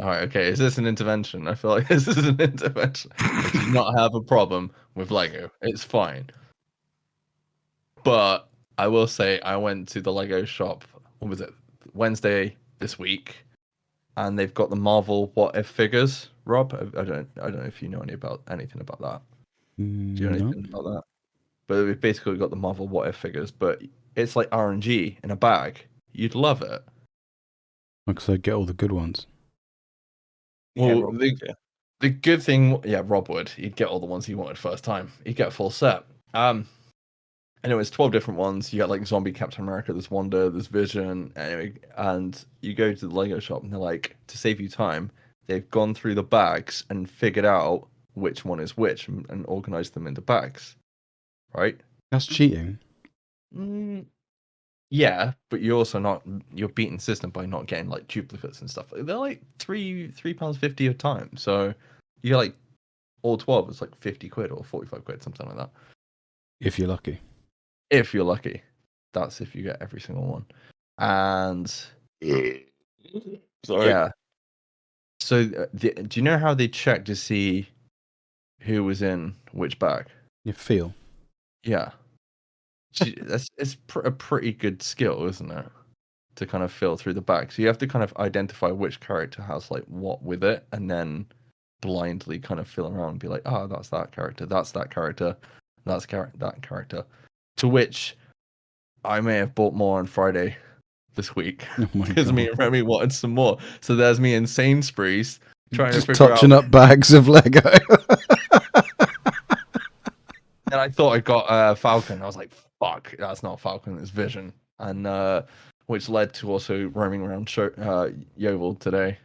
All right, okay. Is this an intervention? I feel like this is an intervention. I do not have a problem with Lego. It's fine. But I will say I went to the Lego shop, what was it, Wednesday this week, and they've got the Marvel What If figures. Rob, I don't know if you know anything about that. Do you know anything about that? But we've basically got the Marvel What If figures, but it's like RNG in a bag. You'd love it. Because I get all the good ones. Well, the good thing, yeah, Rob would. He'd get all the ones he wanted first time. He'd get a full set. And it was 12 different ones. You got like Zombie Captain America, there's Wanda, there's Vision, anyway. And you go to the Lego shop and they're like, to save you time, they've gone through the bags and figured out which one is which and organized them into bags. Right? That's cheating. Yeah, but you're beating the system by not getting like duplicates and stuff. They're like £3.50 a time. So you get like all 12, it's like 50 quid or 45 quid, something like that. If you're lucky. If you're lucky. That's if you get every single one. And sorry. Yeah. So do you know how they check to see who was in which bag? You feel. Yeah. It's a pretty good skill, isn't it? To kind of feel through the bag. So you have to kind of identify which character has like what with it, and then blindly kind of feel around and be like, oh, that's that character, that's that character, that's that character. To which I may have bought more on Friday this week because me and Remy wanted some more. So there's me in Sainsbury's trying to figure out, touching up bags of Lego. And I thought I got Falcon. I was like, fuck, that's not Falcon, it's Vision. And which led to also roaming around Yeovil today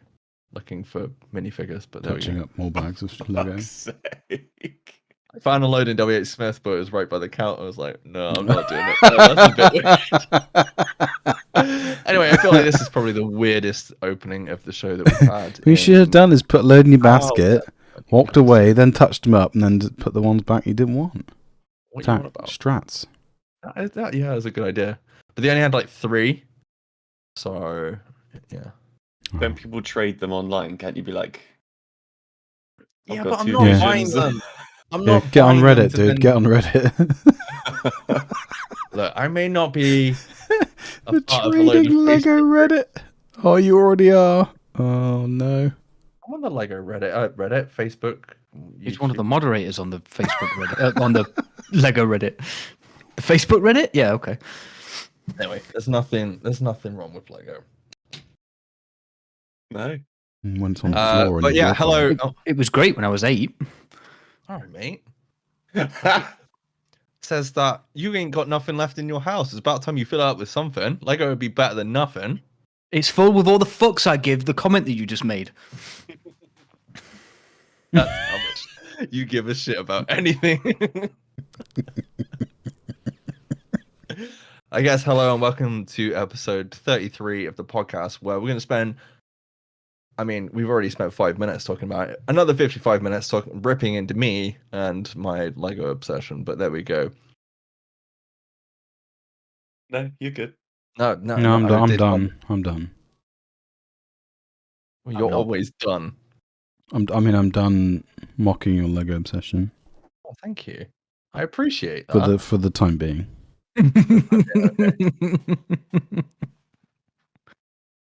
looking for minifigures. But touching up more bags of Lego. I found a load in W.H. Smith, but it was right by the counter. I was like, no, I'm not doing it. Oh, that's a bit weird. Anyway, I feel like this is probably the weirdest opening of the show that we've had. What you should have done is put a load in your basket, walked away, then touched them up, and then put the ones back you didn't want. What are you on about? Strats. Yeah, that's a good idea. But they only had like 3. So, yeah. When people trade them online, can't you be like... Yeah, but I'm not buying them. I'm not get on Reddit, dude. Get on Reddit. Look, I may not be the trading Lego Reddit. Oh, you already are. Oh no. I'm on the Lego Reddit. Reddit, Facebook. He's one of the moderators on the Facebook Reddit, on the Lego Reddit. The Facebook Reddit? Yeah, okay. Anyway, there's nothing wrong with Lego. No. When it's on the floor. But yeah, hello. It was great when I was 8. All right, mate. Says that you ain't got nothing left in your house. It's about time you fill it up with something. Lego would be better than nothing. It's full with all the fucks I give the comment that you just made. That's how much you give a shit about anything. I guess hello and welcome to episode 33 of the podcast, where we're going to spend... I mean, we've already spent 5 minutes talking about it. Another 55 minutes ripping into me and my Lego obsession, but there we go. No, you're good. No, I'm done. I'm done. Well, you're always done. I'm done mocking your Lego obsession. Oh, thank you. I appreciate that. For the time being.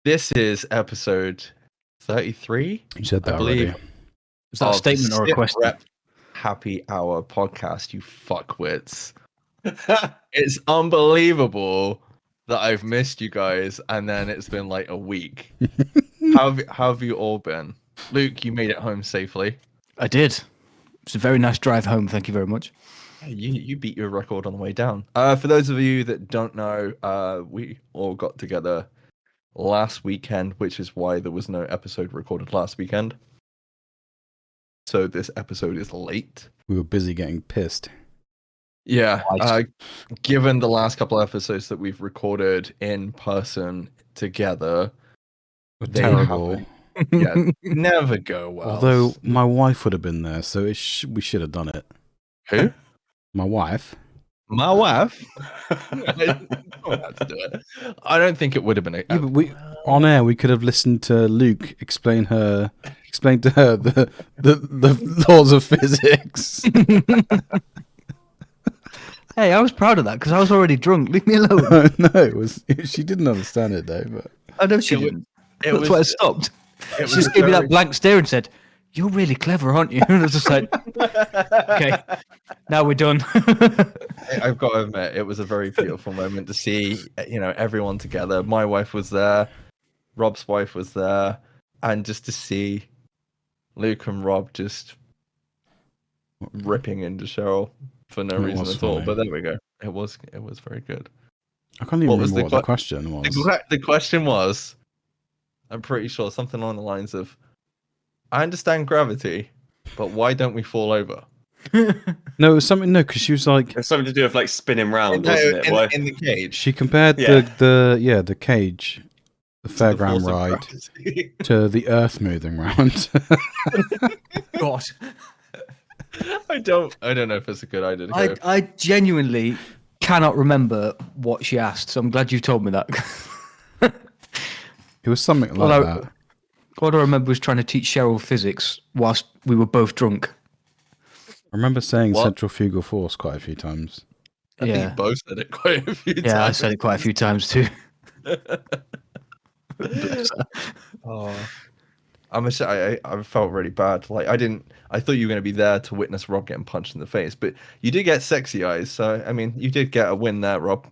This is episode 33. You said that I believe. already. Is that a statement or a question? Sitrep Happy Hour podcast, you fuckwits. It's unbelievable that I've missed you guys, and then it's been like a week. How have you all been? Luke, you made it home safely. I did. It's a very nice drive home. Thank you very much. You beat your record on the way down. For those of you that don't know, we all got together last weekend, which is why there was no episode recorded last weekend. So this episode is late. We were busy getting pissed. Yeah, given the last couple of episodes that we've recorded in person together, they terrible. Yeah, never go well. Although my wife would have been there, so we should have done it. Who? My wife. My wife. I don't have to do it. I don't think it would have been. Yeah, but on air we could have listened to Luke explain to her the laws of physics. Hey, I was proud of that because I was already drunk. Leave me alone. No, she didn't understand it though. But I know she It was- didn't. it That's was- why I stopped. It She just gave me that blank stare and said, "You're really clever, aren't you?" And I was just like, "Okay, now we're done." I've got to admit, it was a very beautiful moment to see, everyone together. My wife was there, Rob's wife was there, and just to see Luke and Rob just ripping into Cheryl for no It reason was at all. funny. But there we go. It was very good. I can't even What was remember the what the question was. The question was, I'm pretty sure something along the lines of, "I understand gravity, but why don't we fall over?" No, it was something. No, because she was like, It's something to do with like spinning round, wasn't it? Why? in the cage. she compared Yeah. the cage, the The fairground force of ride, gravity. to the Earth moving round. God, I don't know if it's a good idea to go. I genuinely cannot remember what she asked. So I'm glad you told me that. It was something like Well, that. What I remember was trying to teach Cheryl physics whilst we were both drunk. I remember saying What? centrifugal force quite a few times. I think Yeah. you both said it quite a few times. Yeah, I said it quite a few times too. Oh, I felt really bad. Like I thought you were going to be there to witness Rob getting punched in the face, but you did get sexy eyes. So I mean, you did get a win there, Rob.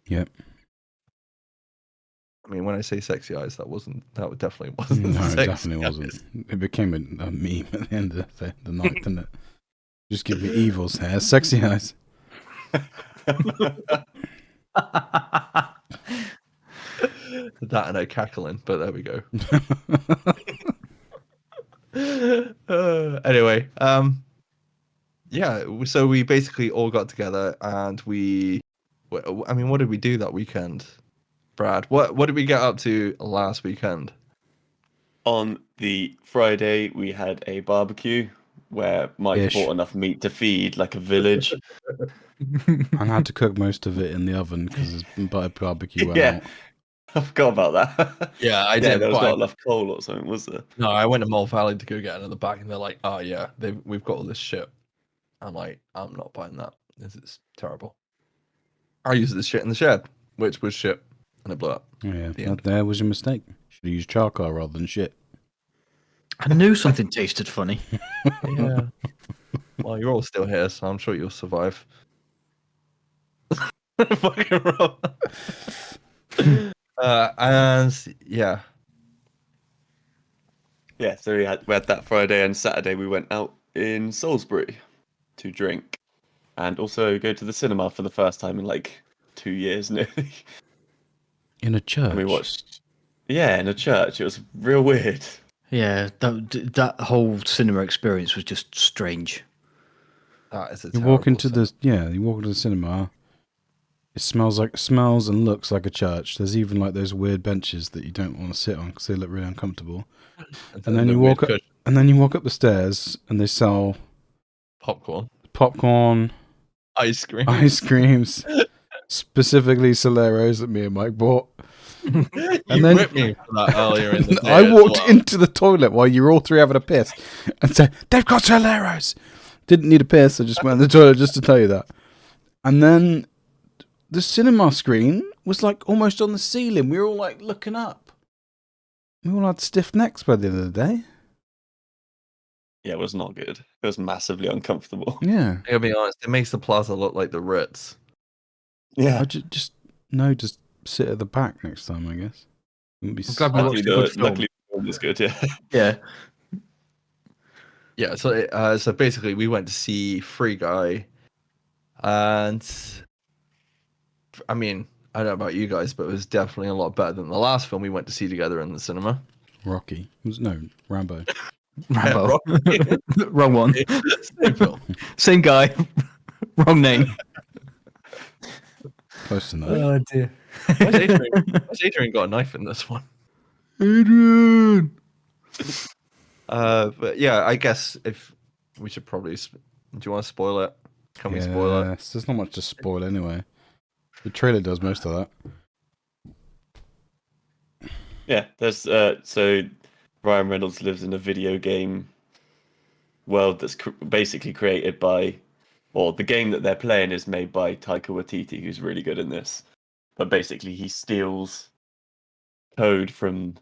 Yep. I mean, when I say sexy eyes, that definitely wasn't. No, it sexy definitely eyes. wasn't. It became a meme at the end of the night, didn't it? Just give me evil's hair, sexy eyes. That and a cackling, but there we go. Anyway, yeah. So we basically all got together, and I mean, what did we do that weekend, Brad? What did we get up to last weekend? On the Friday, we had a barbecue where Mike Ish. bought enough meat to feed like a village. I had to cook most of it in the oven because barbecue went Yeah. out. I forgot about that. Yeah, I Yeah, did. there was but not enough coal or something, was there? No, I went to Mole Valley to go get another bag, and they're like, "Oh yeah, we've got all this shit." I'm like, "I'm not buying that. This is terrible." I used this shit in the shed, which was shit, and it blew up. Oh, yeah, The end. there was your mistake. Should have used charcoal rather than shit. I knew something tasted funny. Yeah. Well, you're all still here, so I'm sure you'll survive. Fucking Rob. And yeah, Yeah, so we had that Friday, and Saturday we went out in Salisbury to drink and also go to the cinema for the first time in like 2 years nearly. In a church. And we watched, yeah, in a church. It was real weird. Yeah, that whole cinema experience was just strange. that is a You walk into terrible you walk into the cinema. It smells and looks like a church. There's even like those weird benches that you don't want to sit on because they look really uncomfortable. sin. And then The you weird walk up, cushion and then you walk up the stairs, and they sell popcorn, popcorn, ice cream. ice creams, specifically Soleros that me and Mike bought. You and then- whipped me for that earlier in the day. I as walked well. into the toilet while you were all three having a piss, and said, "They've got Soleros." Didn't need a piss. I just went in the toilet just to tell you that. And then the cinema screen was like almost on the ceiling. We were all like looking up. We all had stiff necks by the end of the day. Yeah, it was not good. It was massively uncomfortable. Yeah. I gotta be honest, it makes the plaza look like the Ritz. Yeah. I just sit at the back next time, I guess. Wouldn't be I'm glad we Luckily, watched a good film. luckily the film was good, yeah. Yeah. Yeah, so basically we went to see Free Guy, and I mean, I don't know about you guys, but it was definitely a lot better than the last film we went to see together in the cinema. Rocky. Rambo. Rambo. Yeah, Wrong one. Same film. Same guy. Wrong name. Close enough. Dear. Why's Adrian got a knife in this one? Adrian. But yeah, I guess if we should probably. Do you want to spoil it? Can we spoil it? Yes, there's not much to spoil anyway. The trailer does most of that. Yeah, there's so Ryan Reynolds lives in a video game world that's basically created by, or the game that they're playing is made by Taika Waititi, who's really good in this. But basically, he steals code from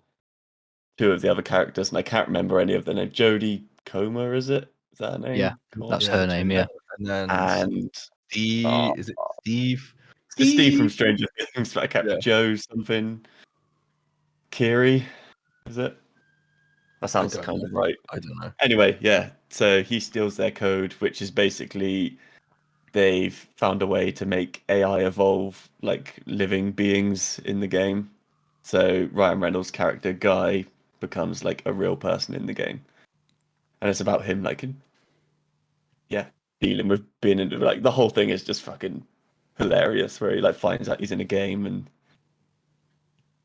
two of the other characters, and I can't remember any of their name. Jodie Comer, is it? Is that her name? Yeah, that's her name. Yeah. And then And Steve, is it Steve? it's Steve from Stranger Things, but I can't Yeah. Joe something. Kiri, is it? That sounds don't kind know. of right. I don't know. Anyway, yeah. So he steals their code, which is basically they've found a way to make AI evolve like living beings in the game. So Ryan Reynolds' character Guy becomes like a real person in the game, and it's about him like, dealing with being in like the whole thing is just fucking hilarious. Where he like finds out he's in a game, and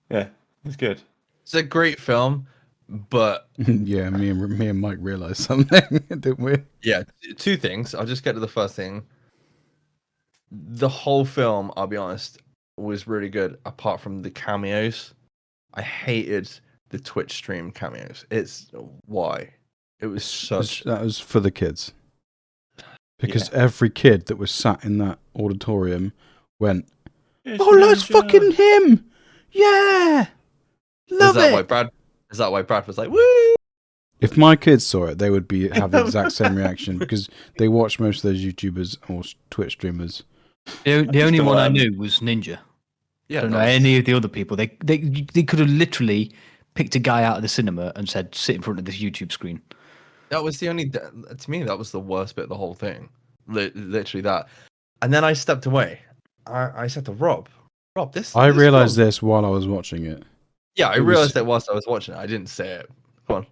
yeah, it's good. It's a great film, but Yeah, me and Mike realized something, didn't we? yeah, two things. I'll just get to the first thing. The whole film, I'll be honest, was really good apart from the cameos. I hated the Twitch stream cameos. It's why. It was such That was for the kids. Because every kid that was sat in that auditorium went, "Oh, that's fucking him! Yeah! Love it!" Is that why Brad was like, woo? If my kids saw it, they would have the exact same reaction because they watch most of those YouTubers or Twitch streamers. The only one I knew was Ninja. Yeah, I don't know any of the other people. They could have literally picked a guy out of the cinema and said, "Sit in front of this YouTube screen." That was the only. To me, that was the worst bit of the whole thing. Literally that. And then I stepped away. I said to Rob, this. I realized film... this while I was watching it. Yeah, I realized that whilst I was watching it. I didn't say it. Come on.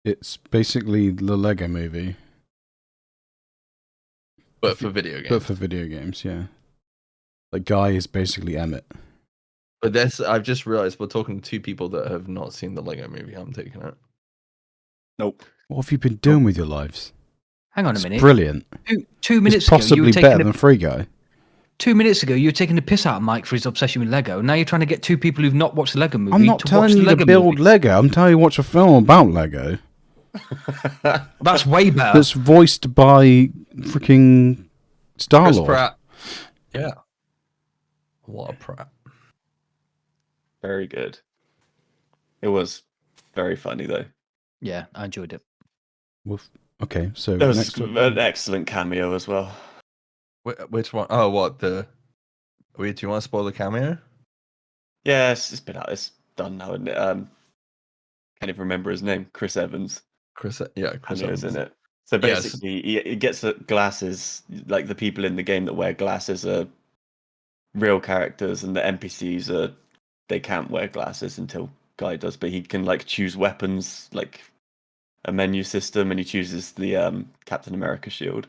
It's basically the Lego movie. But for video games. But for video games, yeah. Like, Guy is basically Emmett. But I've just realized we're talking to two people that have not seen the Lego movie. I'm taking it. Nope. What have you been doing with your lives? Hang on a It's minute. brilliant. 2 minutes It's ago, you possibly were better taking than Free Guy. 2 minutes ago, you were taking the piss out of Mike for his obsession with Lego. Now you're trying to get two people who've not watched the Lego movie. I'm not to telling watch the you to Lego build movie. Lego. I'm telling you to watch a film about Lego. That's way better. That's voiced by freaking Chris Star-Lord. Pratt. Yeah. What a Pratt. Very good. It was very funny though. Yeah, I enjoyed it. Okay, so There was next one. an excellent cameo as well. Which one? Oh, what the? Wait, do you want to spoil the cameo? Yeah, it's been out. It's done now, isn't it? Can't even remember his name. Chris Evans. Chris Cameos Evans. in it. So Yes. basically, he gets glasses. Like the people in the game that wear glasses are real characters, and the NPCs they can't wear glasses until Guy does. But he can like choose weapons, like a menu system, and he chooses the Captain America shield.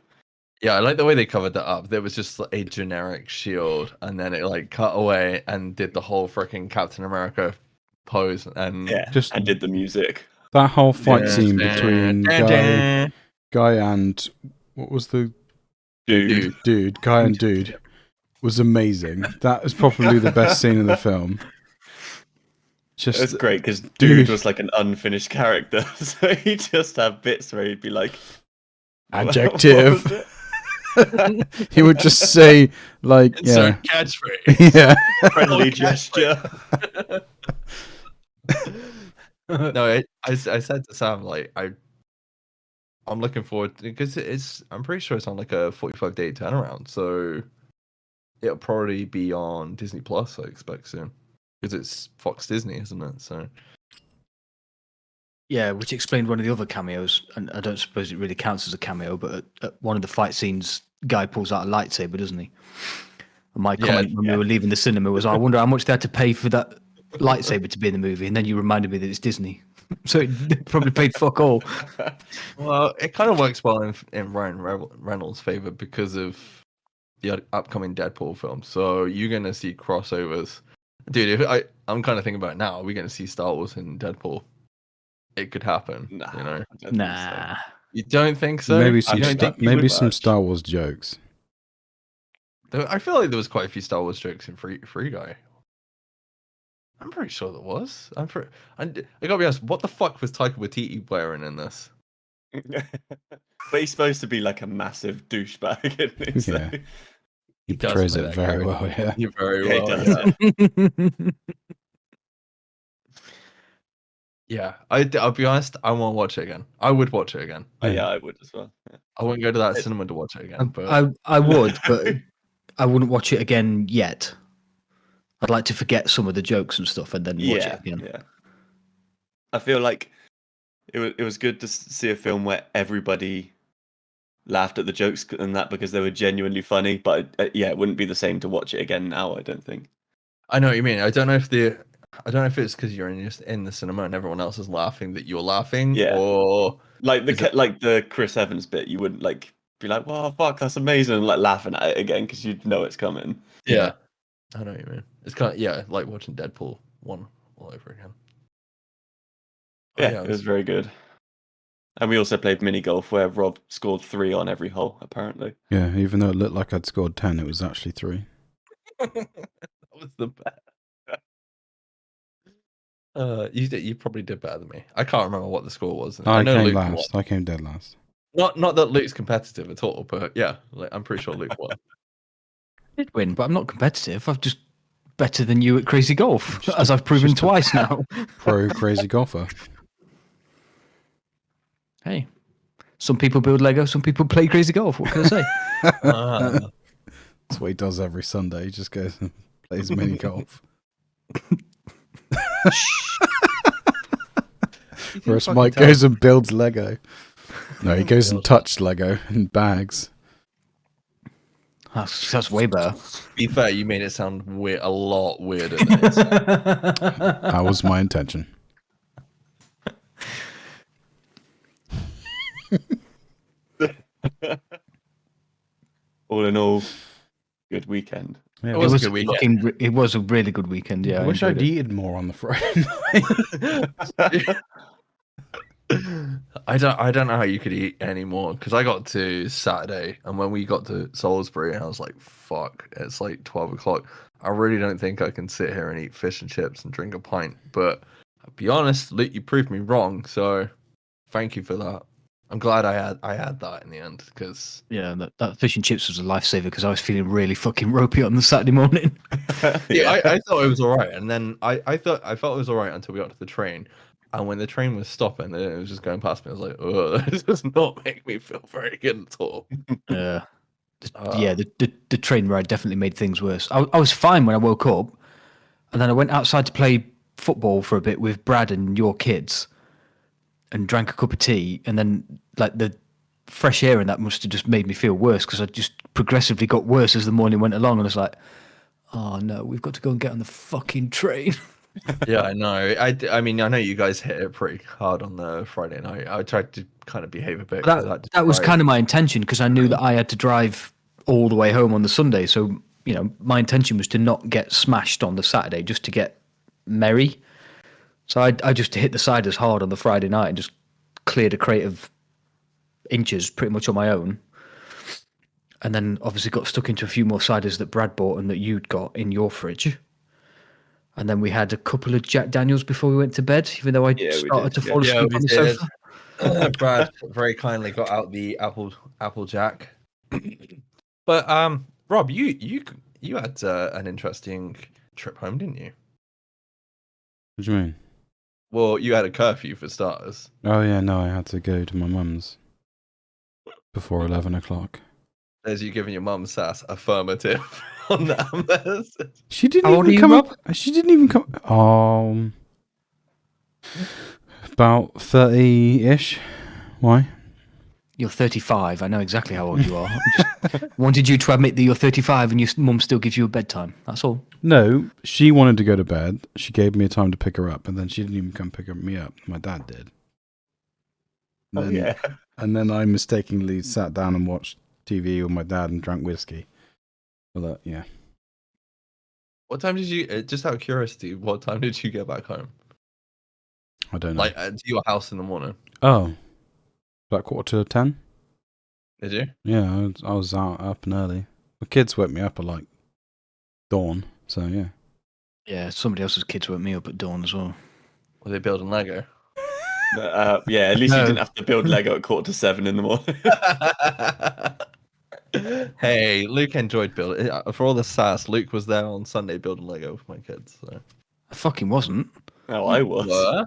Yeah, I like the way they covered that up. There was just a generic shield, and then it like cut away and did the whole freaking Captain America pose, and And did the music. That whole fight scene between Guy and what was the Dude. Guy and Dude was amazing. That is probably the best scene in the film. Just It's great because Dude was like an unfinished character, so he'd just have bits where he'd be like, adjective. What was it? He would just say like, insert catchphrase. yeah. Friendly gesture. No, I said to Sam like I'm looking forward because I'm pretty sure it's on like a 45-day turnaround, so it'll probably be on Disney Plus. I expect soon because it's Fox Disney, isn't it? So Yeah, which explained one of the other cameos, and I don't suppose it really counts as a cameo, but at one of the fight scenes, Guy pulls out a lightsaber, doesn't he? And my comment when we were leaving the cinema was, I wonder how much they had to pay for that lightsaber to be in the movie, and then you reminded me that it's Disney. So it probably paid fuck all. well, it kind of works well in Ryan Reynolds' favor because of the upcoming Deadpool film. So you're gonna see crossovers, dude. If I'm kind of thinking about it now, are we gonna see Star Wars in Deadpool? It could happen. Nah, you know. I don't think so. You don't think so? Maybe You don't think he maybe would? some Star Wars jokes. I feel like there was quite a few Star Wars jokes in Free Guy. I'm pretty sure there was. I gotta be honest. What the fuck was Taika Waititi wearing in this? But he's supposed to be like a massive douchebag, isn't he? So, Yeah. He portrays it very well, yeah. He very yeah, he well, does, yeah. Yeah, I'll be honest. I won't watch it again. I would watch it again. yeah, I would as well. Yeah. I wouldn't go to that cinema to watch it again. But I would, but I wouldn't watch it again yet. I'd like to forget some of the jokes and stuff and then watch it again. Yeah. I feel like it was good to see a film where everybody laughed at the jokes and that because they were genuinely funny. But yeah, it wouldn't be the same to watch it again now. I don't think. I know what you mean. I don't know if it's because you're just in the cinema and everyone else is laughing that you're laughing. Yeah. Or like the Chris Evans bit, you wouldn't like be like, "Wow, fuck, that's amazing," and like laughing at it again because you'd know it's coming. Yeah. I know what you mean. It's kind of like watching Deadpool 1 all over again. Yeah, it was very good. And we also played mini golf where Rob scored 3 on every hole, apparently. Yeah, even though it looked like I'd scored 10, it was actually 3. That was the best. You probably did better than me. I can't remember what the score was. I know came Luke last. won. I came dead last. Not that Luke's competitive at all, but yeah, I'm pretty sure Luke won. I did win, but I'm not competitive. I'm just better than you at Crazy Golf, as I've proven twice now. Pro crazy golfer. Hey, some people build Lego, some people play Crazy Golf. What can I say? That's what he does every Sunday. He just goes and plays mini golf. Whereas Mike goes and builds Lego. No, he goes and touches Lego in bags. That's way better. To be fair, you made it sound a lot weirder than it is. That was my intention. All in all, good weekend. Yeah, It was a good weekend. It was a really good weekend. Yeah, I wish I'd eaten more on the Friday night. I don't know how you could eat anymore because I got to Saturday and when we got to Salisbury, I was like, "Fuck!" It's like 12 o'clock. I really don't think I can sit here and eat fish and chips and drink a pint. But I'll be honest, Luke, you proved me wrong. So thank you for that. I'm glad I had that in the end because that fish and chips was a lifesaver because I was feeling really fucking ropey on the Saturday morning. I thought it was all right, and then I felt it was all right until we got to the train. And when the train was stopping, it was just going past me. I was like, "Oh, this does not make me feel very good at all." The train ride definitely made things worse. I was fine when I woke up, and then I went outside to play football for a bit with Brad and your kids, and drank a cup of tea, and then like the fresh air and that must have just made me feel worse because I just progressively got worse as the morning went along, and I was like, "Oh no, we've got to go and get on the fucking train." Yeah, I know. I mean, I know you guys hit it pretty hard on the Friday night. I tried to kind of behave a bit. That was kind of my intention because I knew that I had to drive all the way home on the Sunday. So, my intention was to not get smashed on the Saturday, just to get merry. So I just hit the ciders hard on the Friday night and just cleared a crate of inches pretty much on my own. And then obviously got stuck into a few more ciders that Brad bought and that you'd got in your fridge. And then we had a couple of Jack Daniels before we went to bed, even though I started to fall asleep on the sofa. Brad very kindly got out the Apple Jack. But Rob, you had an interesting trip home, didn't you? What do you mean? Well, you had a curfew for starters. Oh yeah, no, I had to go to my mum's before 11 o'clock. There's you giving your mum sass. Affirmative on that. She didn't even come up. She didn't even come. About 30-ish. Why? You're 35. I know exactly how old you are. I just wanted you to admit that you're 35 and your mum still gives you a bedtime. That's all. No, she wanted to go to bed. She gave me a time to pick her up, and then she didn't even come pick me up. My dad did. And then I mistakenly sat down and watched TV with my dad and drank whiskey. Well, yeah. What time did you? Just out of curiosity, what time did you get back home? I don't know. Like to your house in the morning. Oh, about 9:45. Did you? Yeah, I was out up and early. The kids woke me up at like dawn. So yeah. Yeah, somebody else's kids woke me up at dawn as well. Were they building Lego? Yeah, at least you No. didn't have to build Lego at 6:45 in the morning. Hey, Luke enjoyed building. For all the sass, Luke was there on Sunday building Lego with my kids. So. I fucking wasn't. Oh, I was. Were?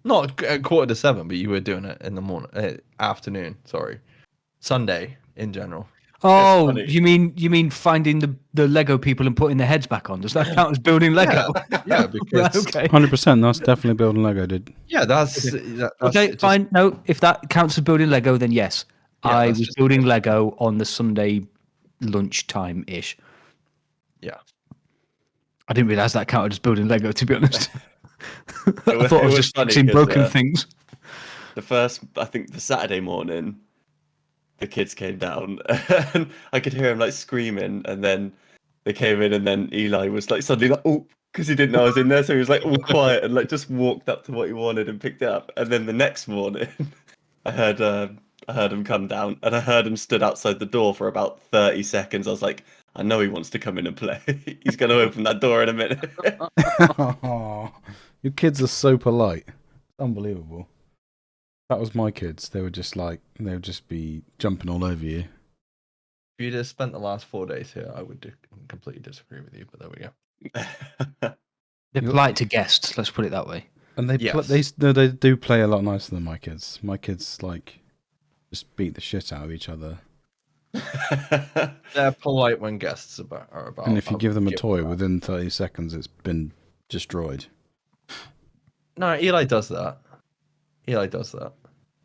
Not at 6:45, but you were doing it in the morning, afternoon. Sorry, Sunday in general. Oh, funny. you mean finding the Lego people and putting their heads back on? Does that count as building Lego? Yeah, because okay. 100%. That's definitely building Lego, dude. yeah, that's Okay, just- fine. No, if that counts as building Lego, then yes. Yeah, I that's was just- building Lego on the Sunday lunchtime ish. Yeah, I didn't realize that counted as building Lego, to be honest. I was- thought I it was was just funny fixing 'cause, broken things. I think the Saturday morning, the kids came down and I could hear him like screaming, and then they came in, and then Eli was like suddenly like, oh, because he didn't know I was in there, so he was like all quiet and like just walked up to what he wanted and picked it up. And then the next morning, I heard him come down, and I heard him stood outside the door for about 30 seconds. I was like, I know he wants to come in and play. He's going to open that door in a minute. Your kids are so polite. Unbelievable. That was my kids. They would just be jumping all over you. if you'd have spent the last 4 days here, I would completely disagree with you. But there we go. They're polite to guests, let's put it that way. And they Yes. they do play a lot nicer than my kids. My kids like just beat the shit out of each other. They're polite when guests are about. And if you I'll give them a give toy that. within 30 seconds, it's been destroyed. No, Eli does that. Eli does that.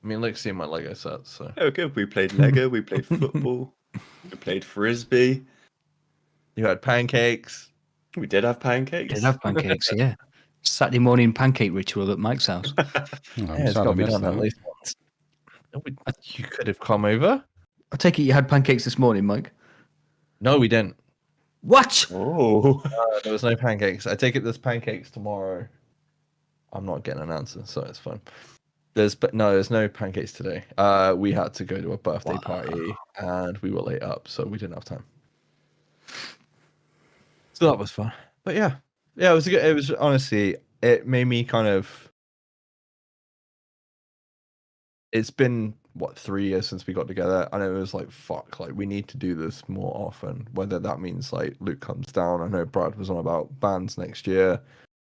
I mean, Luke's seen my Lego sets, so Oh, good. We played Lego. We played football. We played frisbee. you had pancakes. We did have pancakes. Did have pancakes, yeah. Saturday morning pancake ritual at Mike's house. Oh, I'm Yeah, it's sad got I to be missed done at that. least once. You could have come over. I take it you had pancakes this morning, Mike. No, we didn't. What? Oh. There was no pancakes. I take it there's pancakes tomorrow. I'm not getting an answer, so it's fine. There's no pancakes today. We had to go to a birthday party and we were late up, so we didn't have time. So that was fun. But yeah, it was good. It was honestly, it made me kind of. It's been 3 years since we got together, and it was like, fuck, like we need to do this more often. Whether that means like Luke comes down. I know Brad was on about bands next year,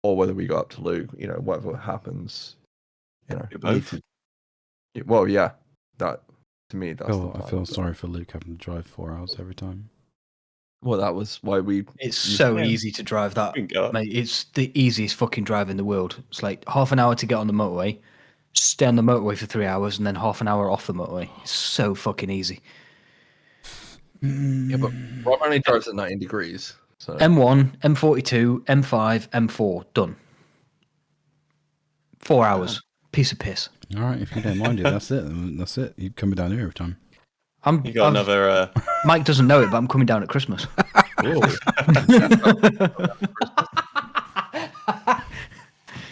or whether we go up to Luke. Whatever happens, Both. Well, yeah, that to me that's. I feel sorry for Luke having to drive 4 hours every time. Well, that was why we. It's so easy to drive that, We can go up. mate. It's the easiest fucking drive in the world. It's like half an hour to get on the motorway, stay on the motorway for 3 hours, and then half an hour off the motorway. It's so fucking easy. Yeah, but Rob only drives at 90 degrees. So M1, M42, M5, M4, done. 4 hours. Piece of piss. All right, if you don't mind it, that's it. That's it. You're coming down here every time. You got another. Mike doesn't know it, but I'm coming down at Christmas.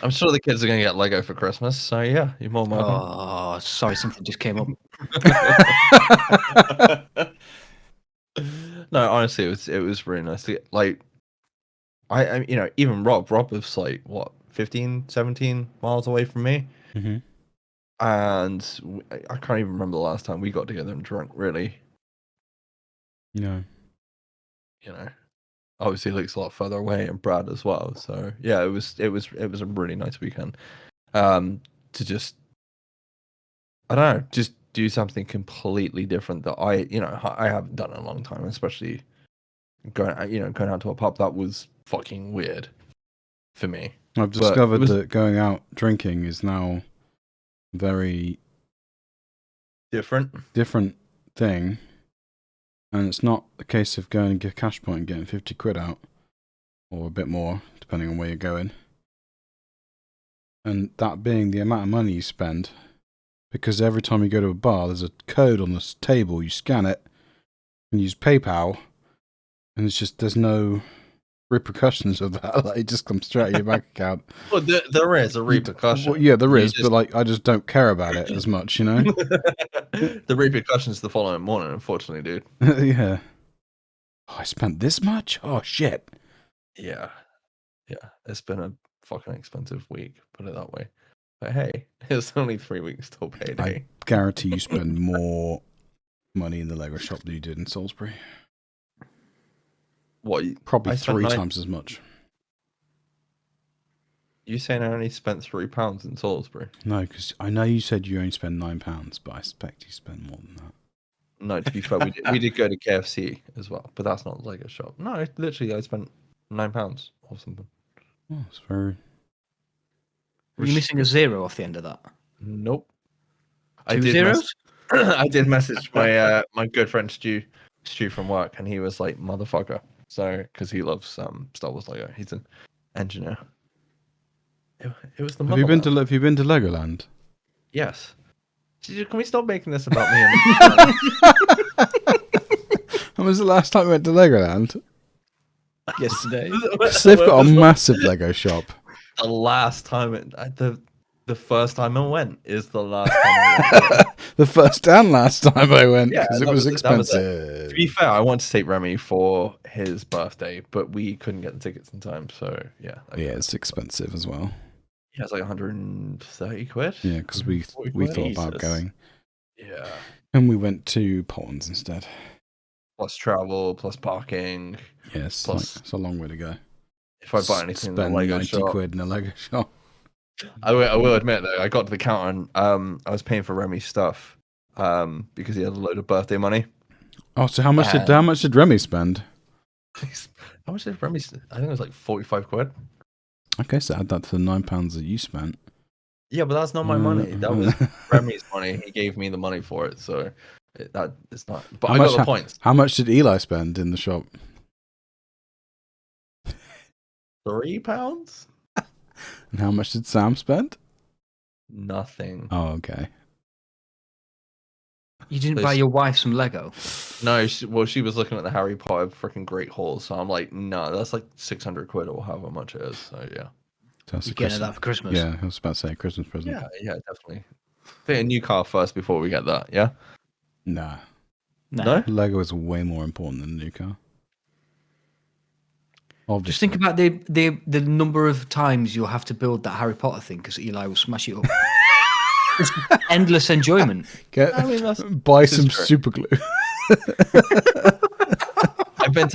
I'm sure the kids are going to get Lego for Christmas. So yeah, you're more than welcome. Oh, sorry, something just came up. No, honestly, it was really nice to get, like, I even Rob was like what 15, 17 miles away from me, Mm-hmm. and I can't even remember the last time we got together and drank. Really, No. Obviously Luke's a lot further away, and Brad as well. So yeah, it was a really nice weekend. To just, I don't know, just do something completely different that I haven't done in a long time, especially going out to a pub. That was fucking weird for me. I've But discovered it was- that going out drinking is now a very Different. different thing. And it's not a case of going to get a cash point and getting 50 quid out, or a bit more, depending on where you're going. And that being the amount of money you spend, because every time you go to a bar, there's a code on this table, you scan it, and use PayPal, and there's no repercussions of that. Like, it just comes straight out of your bank account. Well, there is a repercussion. Well, yeah, there You is, just- but like, I just don't care about it as much, you know? The repercussions the following morning, unfortunately, dude. Yeah. Oh, I spent this much? Oh, shit. Yeah. It's been a fucking expensive week, put it that way. But hey, it's only 3 weeks till payday. I guarantee you spend more money in the Lego shop than you did in Salisbury. What? Probably I spent 3 times as much. You saying I only spent £3 in Salisbury? No, because I know you said you only spend £9, but I expect you spend more than that. No, to be fair, we did go to KFC as well, but that's not the Lego shop. No, literally, I spent £9 or something. Oh, it's very... Were you missing a 0 off the end of that? Nope. 2 zeros? I did message my my good friend Stu from work, and he was like, "Motherfucker," so because he loves Star Wars Lego. He's an engineer. It was the. Have you been to Legoland? Yes. Can we stop making this about me? And When was the last time we went to Legoland? Yesterday. Because they've got a massive Lego shop. The last time the first time I went is the last time I went. The first and last time I went, Yeah, because it that was was it, that was it. expensive. To be fair, I wanted to take Remy for his birthday, but we couldn't get the tickets in time. So yeah, Yeah, it's expensive as well. yeah, it's like 130 quid. Yeah, because we thought about Jesus. going. Yeah, And we went to Poland's instead. plus travel, plus parking. Yes, Plus- it's a long way to go. If I buy anything in the Spend Lego 90 shop, quid in a Lego shop. I will admit though, I got to the counter and I was paying for Remy's stuff because he had a load of birthday money. Oh, so how much did Remy spend? How much did Remy? I think it was like 45 quid. Okay, so add that to the £9 that you spent. Yeah, but that's not my money. That was Remy's money. He gave me the money for it, so that it's not. But I got the points. How much did Eli spend in the shop? £3? And how much did Sam spend? Nothing. Oh, okay. You didn't buy your wife some Lego? No, she was looking at the Harry Potter freaking Great Hall, so I'm like, no, that's like 600 quid or however much it is. So yeah. So that's You're a getting that for Christmas? Yeah, I was about to say a Christmas present. Yeah, definitely. Get a new car first before we get that. Yeah. Nah. No. Lego is way more important than a new car. Obviously. Just think about the number of times you'll have to build that Harry Potter thing because Eli will smash it up. Just endless enjoyment. Buy some super glue. I've been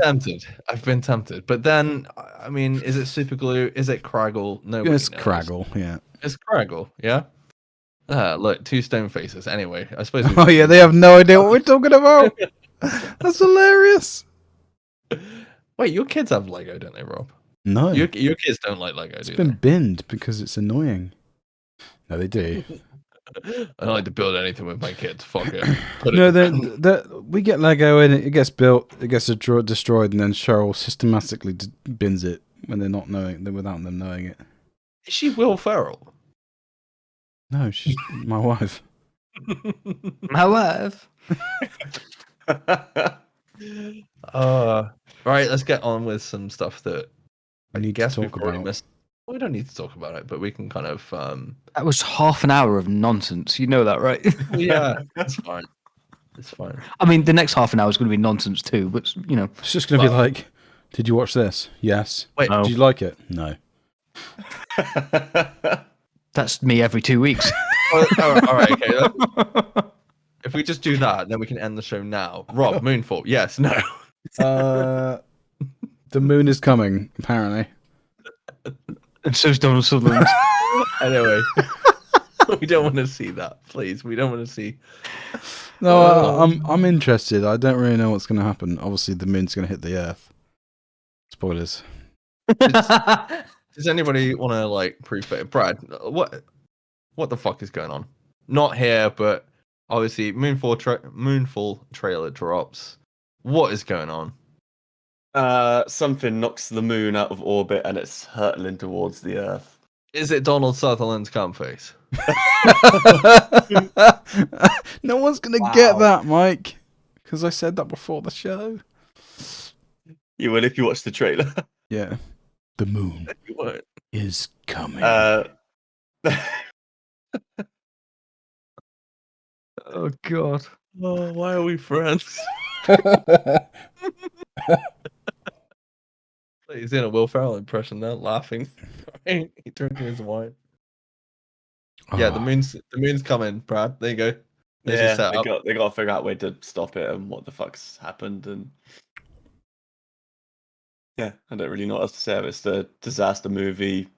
tempted. But then, I mean, is it super glue? Is it Craggle? Nobody It's knows. Craggle, yeah. It's Craggle, yeah? Look, 2 stone faces. Anyway, I suppose. Oh, yeah, they have no idea what we're talking about. That's hilarious. Wait, your kids have Lego, don't they, Rob? No. Your kids don't like Lego, It's do been binned because it's annoying. No, they do. I don't like to build anything with my kids. Fuck it. We get Lego and it gets built, it gets destroyed, and then Cheryl systematically bins it when they're not knowing, without them knowing it. Is she Will Ferrell? No, she's my wife. My wife. Right, let's get on with some stuff that I need to talk about. missed. We don't need to talk about it, but we can kind of. That was half an hour of nonsense. You know that, right? Yeah, it's fine. It's fine. I mean, the next half an hour is going to be nonsense too, but you know. It's just going to be like, did you watch this? Yes. Wait, did you like it? No. That's me every 2 weeks. all right, okay. If we just do that, then we can end the show now. Rob, Moonfall, yes, no. The moon is coming, apparently. And so's Donald Sutherland. Anyway, we don't want to see that, please. We don't want to see. No, I'm interested. I don't really know what's going to happen. Obviously, the moon's going to hit the Earth. Spoilers. Does anybody want to like proof it? Brad, what the fuck is going on? Not here, but obviously Moonfall trailer drops. What is going on? Something knocks the moon out of orbit and it's hurtling towards the Earth. Is it Donald Sutherland's cum face? No one's going to get that, Mike. Because I said that before the show. You will if you watch the trailer. Yeah. The moon What? is coming. Oh God. Oh, why are we friends? He's in a Will Ferrell impression now, laughing. He drinking his wine. Yeah, the moon's coming, Brad. There you go. There's your setup. they got to figure out a way to stop it and what the fuck's happened. And yeah, I don't really know what else to say. It's the disaster movie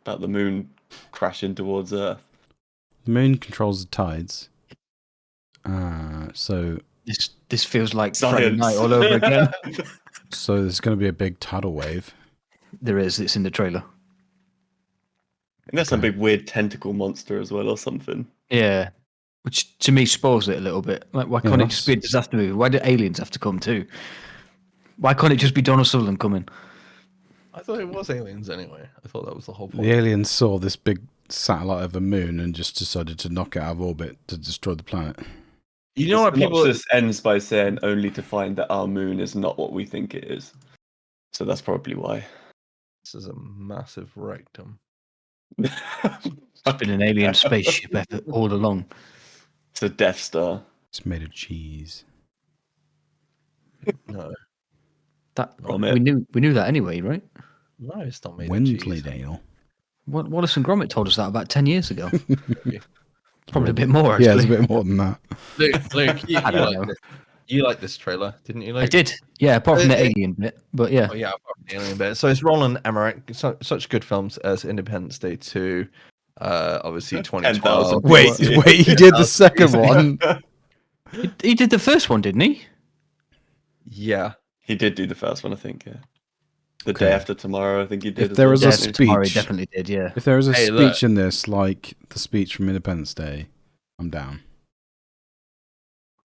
about the moon crashing towards Earth. The moon controls the tides. So this feels like Science. Friday night all over again. So there's going to be a big tidal wave. There is. It's in the trailer. And there's some big weird tentacle monster as well or something. Yeah. Which to me spoils it a little bit. Like, why can't it just be a disaster movie? Why do aliens have to come too? Why can't it just be Donald Sutherland coming? I thought it was aliens anyway. I thought that was the whole point. The aliens saw this big satellite of the moon and just decided to knock it out of orbit to destroy the planet. You know what people... This ends by saying only to find that our moon is not what we think it is. So that's probably why. This is a massive rectum. It's been an alien spaceship effort all along. It's a Death Star. It's made of cheese. No. We knew that anyway, right? No, it's not made of cheese. Wensleydale. Wallace and Gromit told us that about 10 years ago. Probably a bit more, actually. Yeah, it's a bit more than that. Luke, you like this trailer, didn't you, Luke? I did. Yeah, apart from the alien bit. But yeah. Oh, yeah, apart from the alien bit. So it's Roland Emmerich. Such good films as Independence Day 2, obviously 2012. Wait, he did the second one. He did the first one, didn't he? Yeah. He did do the first one, I think, yeah. The day after tomorrow, I think he did. If there was a Tomorrow speech, he definitely did, yeah. if there was a speech in this, like the speech from Independence Day, I'm down.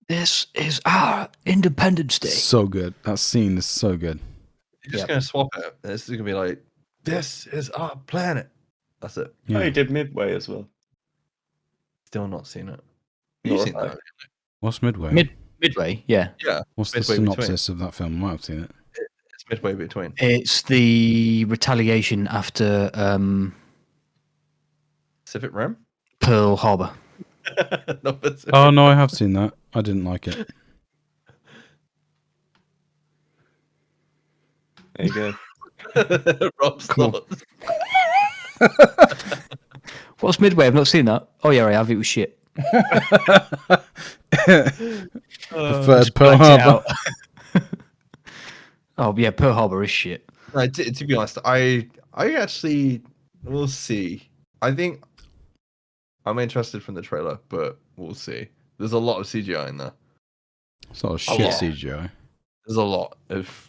This is our Independence Day. So good. That scene is so good. You're just going to swap it. This is going to be like, this is our planet. That's it. Yeah. Oh, he did Midway as well. Still not seen it. You've seen that? What's Midway? Midway, yeah. Yeah. What's the Midway synopsis of that film? I might have seen it. It's midway between. It's the retaliation after Pacific Rim? Pearl Harbor. Oh, no, I have seen that. I didn't like it. There you go. Rob's thoughts. What's Midway? I've not seen that. Oh, yeah, I have. It was shit. Preferred Pearl Harbor. Oh, yeah, Pearl Harbor is shit. No, to be honest, I actually, we'll see. I think I'm interested from the trailer, but we'll see. There's a lot of CGI in there. It's not a shit CGI. There's a lot of,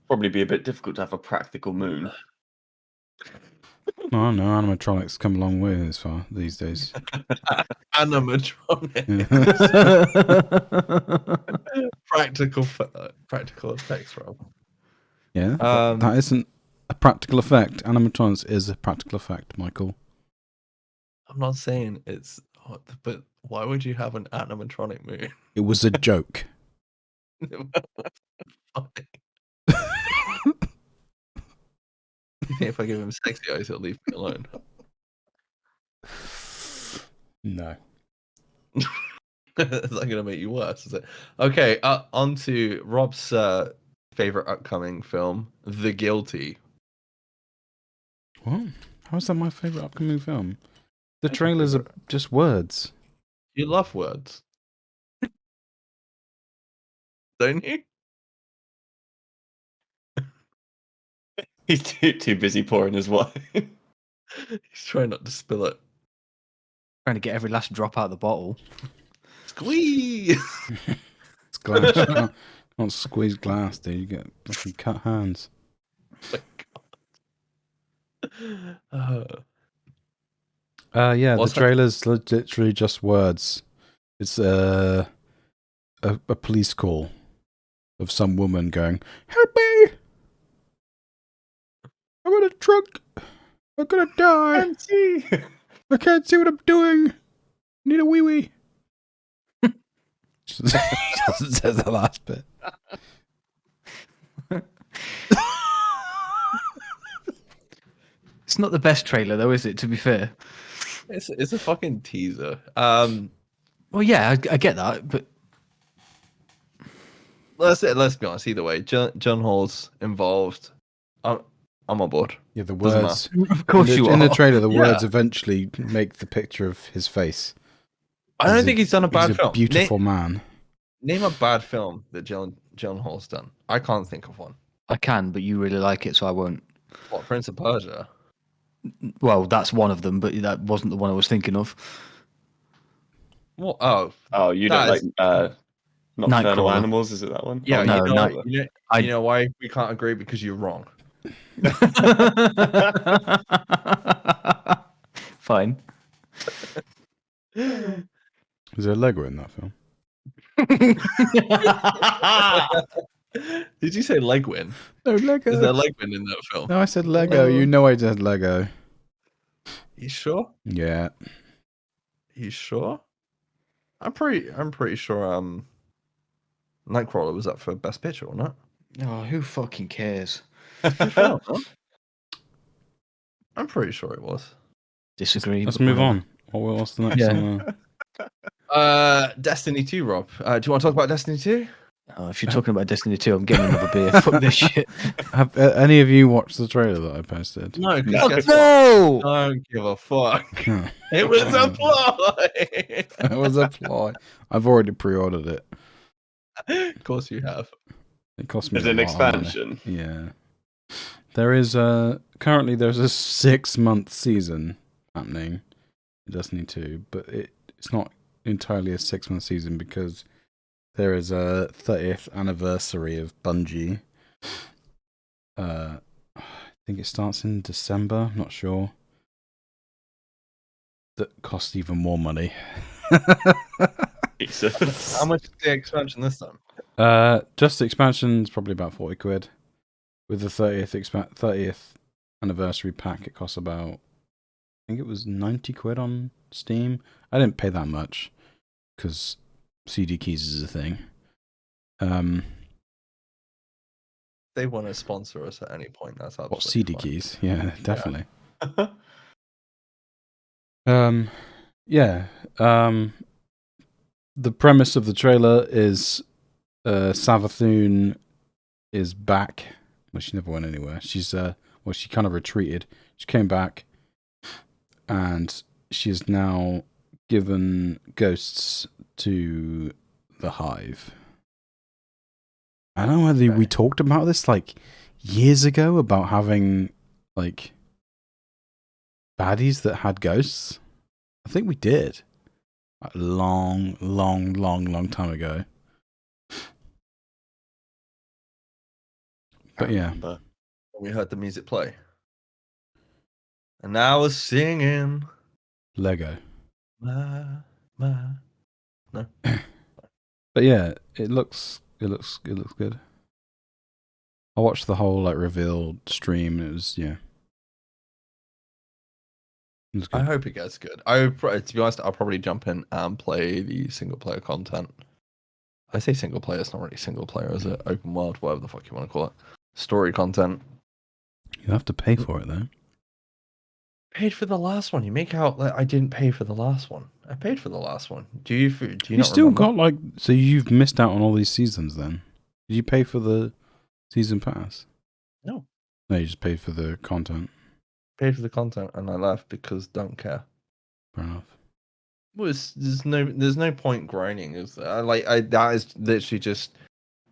Probably be a bit difficult to have a practical moon. No, animatronics come a long way this far these days. Animatronic. Practical effects, Rob. Yeah, that isn't a practical effect. Animatronics is a practical effect, Michael. I'm not saying it's, but why would you have an animatronic moon? It was a joke. You think if I give him sexy eyes, he'll leave me alone? No. Is that going to make you worse? Is it? Okay, on to Rob's favorite upcoming film, The Guilty. What? How is that my favorite upcoming film? The trailers are just words. You love words. Don't you? He's too busy pouring his wine. He's trying not to spill it. Trying to get every last drop out of the bottle. Squeeze! It's glass. You can't squeeze glass, dude. You get fucking cut hands. Oh my God. Yeah, What's the trailer's literally just words. It's a police call of some woman going, "Help me! I'm in a trunk. I'm gonna die. I can't see what I'm doing. I need a wee wee." Doesn't say the last bit. It's not the best trailer, though, is it? To be fair, it's a fucking teaser. Well, yeah, I get that, but let's be honest. Either way, John Hall's involved. I'm on board. Yeah, the Doesn't words. Of course you are. In the trailer, the Yeah. words eventually make the picture of his face. I don't think he's done a bad film. Beautiful man. Name a bad film that John Hall's done. I can't think of one. I can, but you really like it, so I won't. What, Prince of Persia? Well, that's one of them, but that wasn't the one I was thinking of. What? Oh, you don't like Nocturnal Nightcrawler. Animals? Is it that one? Yeah, No, you know why we can't agree? Because you're wrong. Fine. Is there Lego in that film? Did you say Legwin? No, Lego. Is there Legwin in that film? No, I said Lego. You know I said Lego. You sure? Yeah. You sure? I'm pretty sure Nightcrawler was up for Best Picture or not. Oh, who fucking cares? Good film, huh? I'm pretty sure it was. Disagree. Let's but move whatever. on. What's the next Yeah. one? Destiny 2, Rob. Do you want to talk about Destiny 2? Oh, if you're talking about Destiny 2, I'm getting another beer. Fuck this shit. Have any of you watched the trailer that I posted? No, No. guess what? No! Don't give a fuck. Huh. It was a ploy. It was a ploy. I've already pre-ordered it. Of course you have. It cost me Is a it an lot of money. expansion? Yeah. There is currently there's a 6-month season happening in Destiny 2, but it's not entirely a 6-month season because there is a 30th anniversary of Bungie. I think it starts in December, I'm not sure. That costs even more money. Jesus. How much is the expansion this time? Just the expansion is probably about 40 quid. With the 30th anniversary pack, it costs about, I think it was 90 quid on Steam. I didn't pay that much because CD keys is a thing. They want to sponsor us at any point. That's absolutely What, CD fine. keys? Yeah, definitely. The premise of the trailer is Savathun is back. Well, she never went anywhere. She's she kind of retreated. She came back, and she is now given ghosts to the Hive. I don't know whether we talked about this like years ago about having like baddies that had ghosts. I think we did. A long time ago. But yeah. We heard the music play. And I was singing. Lego. No. But yeah, it looks good. I watched the whole like reveal stream and it was It was good. I hope it gets good. To be honest, I'll probably jump in and play the single player content. I say single player, it's not really single player, is it? Open world, whatever the fuck you want to call it. Story content. You have to pay for it though. Paid for the last one. You make out like I didn't pay for the last one. I paid for the last one. Do you You not still remember? got like, so you've missed out on all these seasons then? Did you pay for the season pass? No. No, you just paid for the content. Paid for the content and I left because don't care. Fair enough. Well, there's no point grinding. That is literally just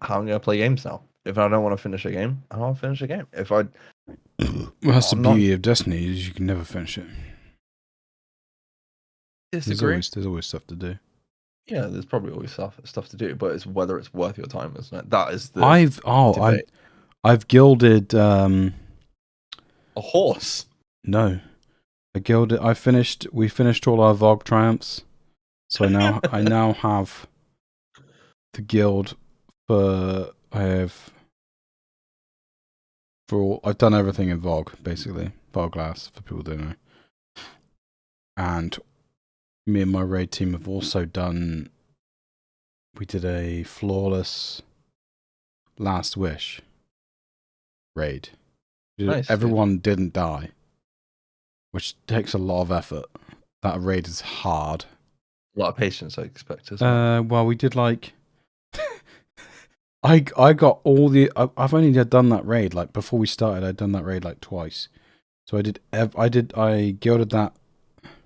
how I'm gonna play games now. If I don't want to finish a game, I don't want to finish a game. If I Well, that's I'm the not- beauty of Destiny is you can never finish it. disagree, There's always stuff to do. yeah, there's probably always stuff to do, but it's whether it's worth your time, isn't it? That is the I've guilded a horse. no. We finished all our VOG triumphs. So I now have the guild I've done everything in VOG, basically. VOG glass, for people who don't know. And me and my raid team have also we did a flawless Last Wish raid. Nice, Everyone didn't die, which takes a lot of effort. That raid is hard. A lot of patience, I expect as well. Well, we did like I got all the. I've only done that raid like before we started. I'd done that raid like twice. So I gilded that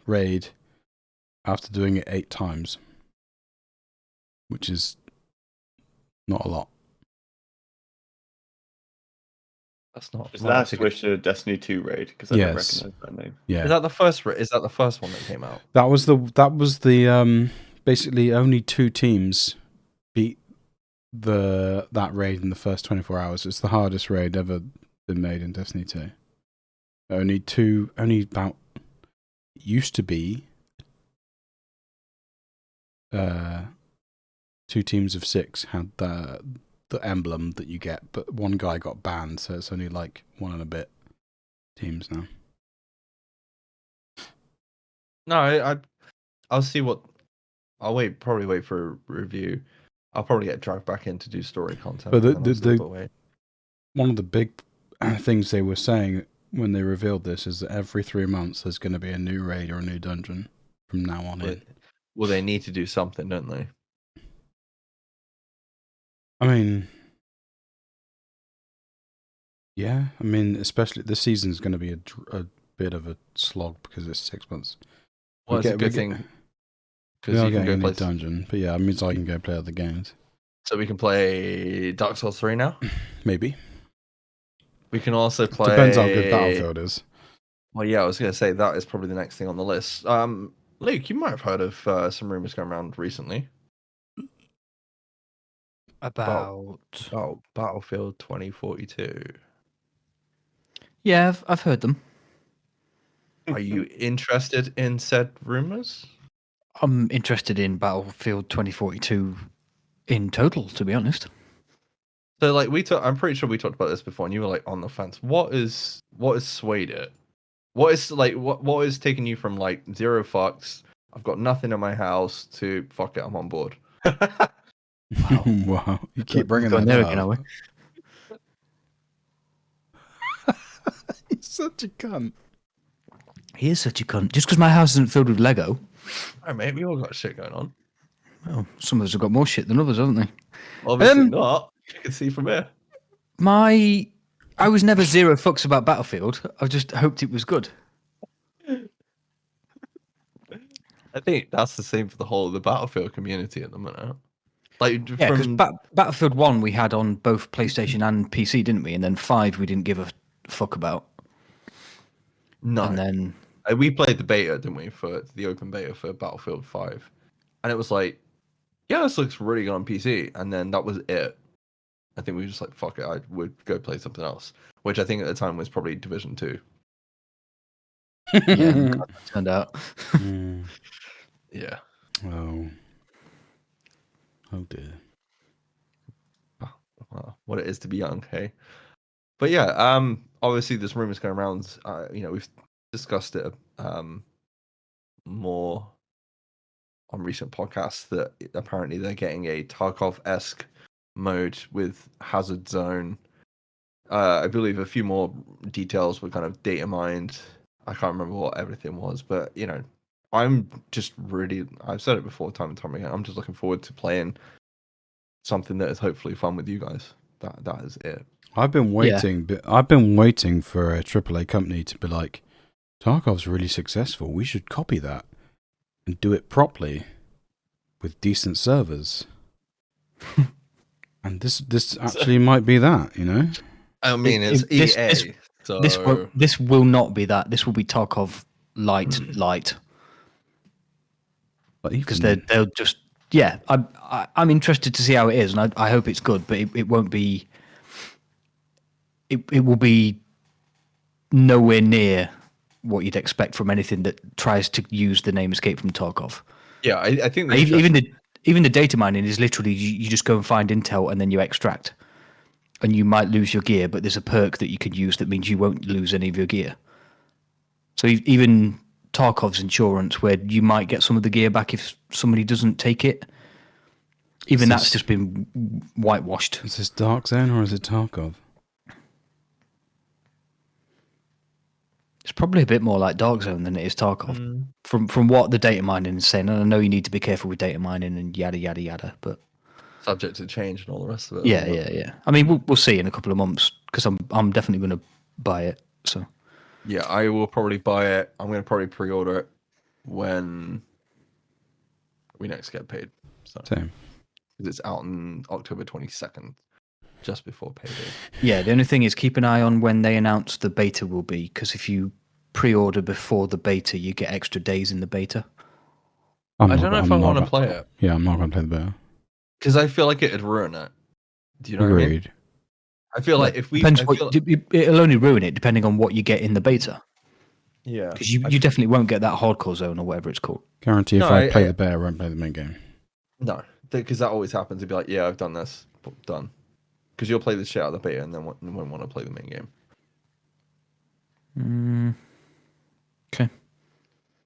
raid after doing it 8 times, which is not a lot. That's not. Is that switch to Destiny 2 raid? Because I don't recognize that name. Yeah. Is that the first? Is that the first one that came out? That was the basically only 2 teams beat that raid in the first 24 hours. It's the hardest raid ever been made in Destiny 2. Only about used to be 2 teams of 6 had the emblem that you get, but one guy got banned, so it's only like 1 and a bit teams now. No, I'll see what. Probably wait for a review. I'll probably get dragged back in to do story content. But one of the big things they were saying when they revealed this is that every 3 months there's going to be a new raid or a new dungeon from now on in. Well, they need to do something, don't they? I mean, yeah. I mean, especially this season's going to be a bit of a slog because it's 6 months. Well, it's a good thing. Because you can go play dungeon, but yeah, it means I can go play other games. So we can play Dark Souls 3 now? Maybe. We can also play... Depends how good Battlefield is. Well, yeah, I was going to say that is probably the next thing on the list. Luke, you might have heard of some rumors going around recently. About Battlefield 2042. Yeah, I've heard them. Are you interested in said rumors? I'm interested in Battlefield 2042 in total, to be honest. So, like, I'm pretty sure we talked about this before, and you were like on the fence. What is swayed it? What is taking you from like 0 fucks? I've got nothing in my house to fuck it. I'm on board. Wow. Wow. You keep bringing that there up. again, are we? He's such a cunt. He is such a cunt. Just because my house isn't filled with Lego. Alright, mate, we all got shit going on. Well, some of us have got more shit than others, haven't they? Obviously not. You can see from here. I was never 0 fucks about Battlefield. I just hoped it was good. I think that's the same for the whole of the Battlefield community at the minute. Like, Yeah, because Battlefield 1 we had on both PlayStation and PC, didn't we? And then 5 we didn't give a fuck about. No. And then... we played the beta, didn't we, for the open beta for Battlefield 5. And it was like, yeah, this looks really good on PC. And then that was it. I think we were just like, fuck it, I would go play something else. Which I think at the time was probably Division 2. Yeah, that turned out. Yeah. Oh. Oh dear. Well, what it is to be young, hey? But yeah, obviously there's rumors going around. We've discussed it more on recent podcasts that apparently they're getting a Tarkov-esque mode with Hazard Zone. I believe a few more details were kind of data mined. I can't remember what everything was, but I'm just really, I've said it before time and time again, I'm just looking forward to playing something that is hopefully fun with you guys. That is it. I've been waiting, but I've been waiting for a AAA company to be like, Tarkov's really successful. We should copy that and do it properly with decent servers. And this actually might be that, you know? I mean, it's EA. This will not be that. This will be Tarkov light. Because they'll just I'm interested to see how it is, and I hope it's good, but it won't be. It will be nowhere near what you'd expect from anything that tries to use the name Escape from Tarkov. Yeah, I think even the data mining is literally you just go and find intel and then you extract, and you might lose your gear, but there's a perk that you can use that means you won't lose any of your gear. So even Tarkov's insurance, where you might get some of the gear back if somebody doesn't take it, even that's just been whitewashed. Is this Dark Zone or is it Tarkov? It's probably a bit more like Dark Zone than it is Tarkov. From what the data mining is saying, and I know you need to be careful with data mining and yada yada yada, but subject to change and all the rest of it. Yeah. I mean, we'll see in a couple of months because I'm definitely going to buy it. So yeah, I will probably buy it. I'm going to probably pre-order it when we next get paid. So Same. it's out on October 22nd, just before payday. yeah, the only thing is keep an eye on when they announce the beta will be, because if you pre-order before the beta, you get extra days in the beta. I don't know if I want to play it. Yeah, I'm not going to play the beta. Because I feel like it'd ruin it. Do you know what I mean? Agreed. I feel like if we... Depends it'll only ruin it depending on what you get in the beta. Yeah. Because you definitely won't get that hardcore zone or whatever it's called. Guarantee if I play the beta, I won't play the main game. No, because that always happens. It'd be like, yeah, I've done this. Done. Because you'll play the shit out of the beta and then won't want to play the main game. Okay.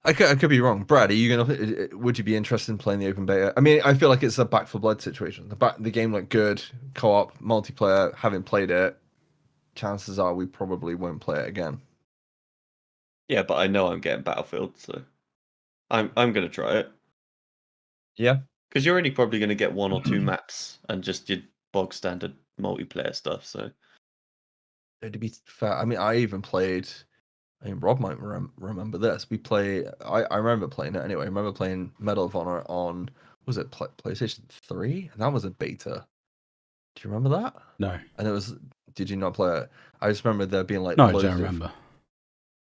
I could be wrong. Brad, would you be interested in playing the open beta? I mean, I feel like it's a Back 4 Blood situation. The game looked good, co-op, multiplayer. Having played it, chances are we probably won't play it again. Yeah, but I know I'm getting Battlefield, so I'm going to try it. Yeah. Because you're only probably going to get 1 or 2 maps and just your bog standard multiplayer stuff. So To be fair, I mean, I even played... I mean, Rob might remember this. I remember playing it anyway. I remember playing Medal of Honor on, was it PlayStation 3? And that was a beta. Do you remember that? No. And did you not play it? I just remember there being like... No, I don't remember.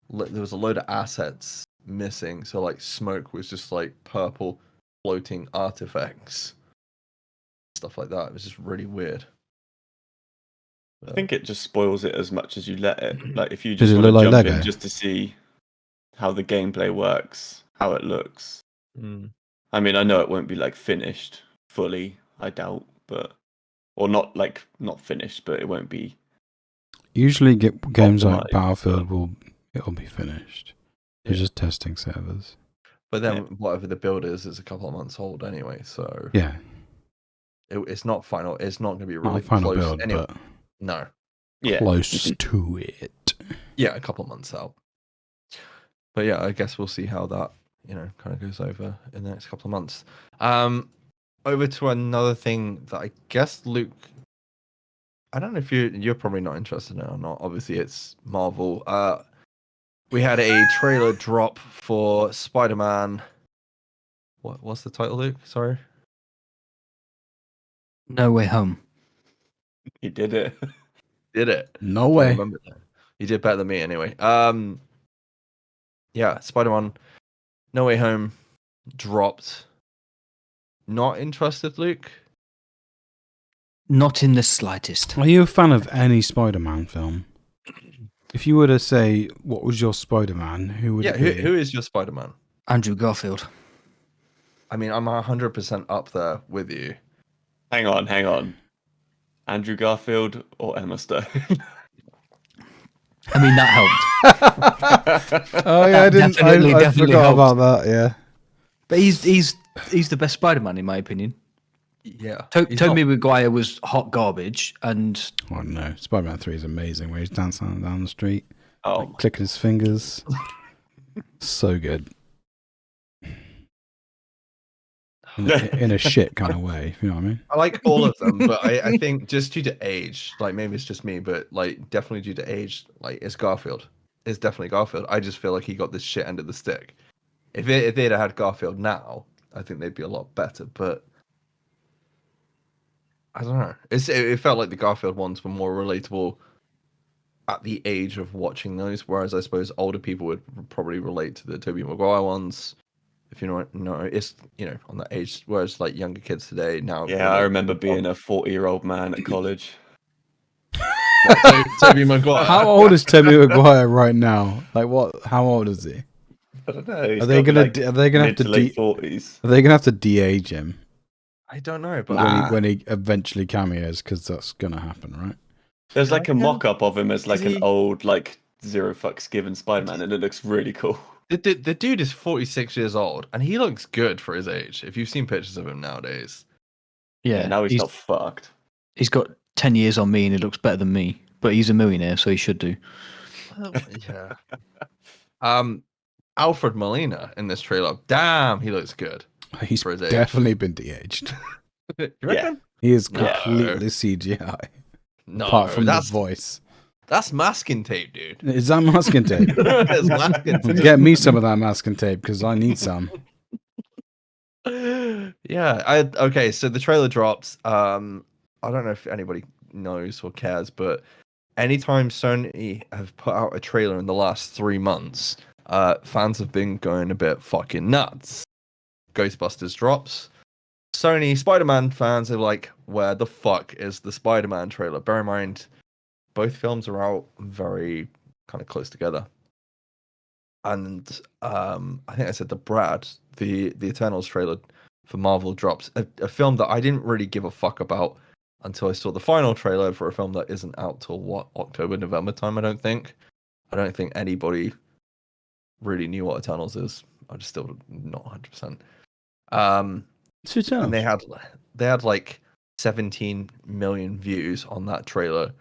There was a load of assets missing. So like smoke was just like purple floating artifacts. Stuff like that. It was just really weird. I think it just spoils it as much as you let it. Like if you Does just it want to look like jump Lego? in just to see how the gameplay works, how it looks. I mean, I know it won't be like finished fully, I doubt, but or not finished, but it won't be. Usually, games like optimized, Battlefield it'll be finished. They're just testing servers. But then whatever the build is a couple of months old anyway. So yeah, it's not final. It's not going to be really not a final close build, anyway. but No. Yeah. close to it. Yeah, a couple of months out. But yeah, I guess we'll see how that, kind of goes over in the next couple of months. Over to another thing that I guess, Luke, I don't know if you're probably not interested in it or not. Obviously, it's Marvel. We had a trailer drop for Spider-Man. What's the title, Luke? Sorry. No Way Home. He did it. Did it? No way. You did better than me anyway. Yeah, Spider-Man No Way Home dropped. Not interested, Luke? Not in the slightest. Are you a fan of any Spider-Man film? If you were to say, what was your Spider-Man, who would it be? Who is your Spider-Man? Andrew Garfield. I mean, I'm 100% up there with you. Hang on. Andrew Garfield or Emma Stone? I mean, that helped. Oh yeah, I didn't. I forgot helped. about that. Yeah, But he's the best Spider-Man in my opinion. Yeah. Tobey Maguire was hot garbage, and oh no, Spider-Man 3 is amazing. Where he's dancing down the street, Oh, clicking his fingers, so good. In a shit kind of way, if you know what I mean. I like all of them, but I think just due to age, like maybe it's just me, but like definitely due to age, like it's Garfield. It's definitely Garfield. I just feel like he got the shit end of the stick. If they'd have had Garfield now, I think they'd be a lot better, but I don't know. It felt like the Garfield ones were more relatable at the age of watching those, whereas I suppose older people would probably relate to the Tobey Maguire ones. If you know, it's on that age. Whereas like younger kids today now. yeah, I remember being a 40-year-old man at college. Tobey Maguire. How old is Tobey Maguire right now? Like what? How old is he? I don't know. Are they gonna have to late 40s? Are they gonna have to de-age him? I don't know, but When he eventually cameos, because that's gonna happen, right? There's like a mock-up of him as like an old, like zero fucks given Spider-Man, and it looks really cool. The dude is 46 years old, and he looks good for his age. If you've seen pictures of him nowadays, yeah, Now he's not fucked. He's got 10 years on me, and he looks better than me. But he's a millionaire, so he should do. yeah. Alfred Molina in this trailer, damn, he looks good. He's For his age. definitely been de-aged. You reckon? He is No. completely CGI. No, Apart from the that's voice. that's masking tape, dude. Is that masking tape? It's masking tape. Get me some of that masking tape because I need some. Yeah, okay, so the trailer drops. I don't know if anybody knows or cares, but anytime Sony have put out a trailer in the last 3 months, fans have been going a bit fucking nuts. Ghostbusters drops. Sony Spider-Man fans are like, where the fuck is the Spider-Man trailer? Bear in mind, both films are out very kind of close together. And I think I said to Brad, the Eternals trailer for Marvel drops a film that I didn't really give a fuck about until I saw the final trailer for a film that isn't out till what, October, November time. I don't think anybody really knew what Eternals is. I just still not 100%. It's Eternals. And they had like 17 million views on that trailer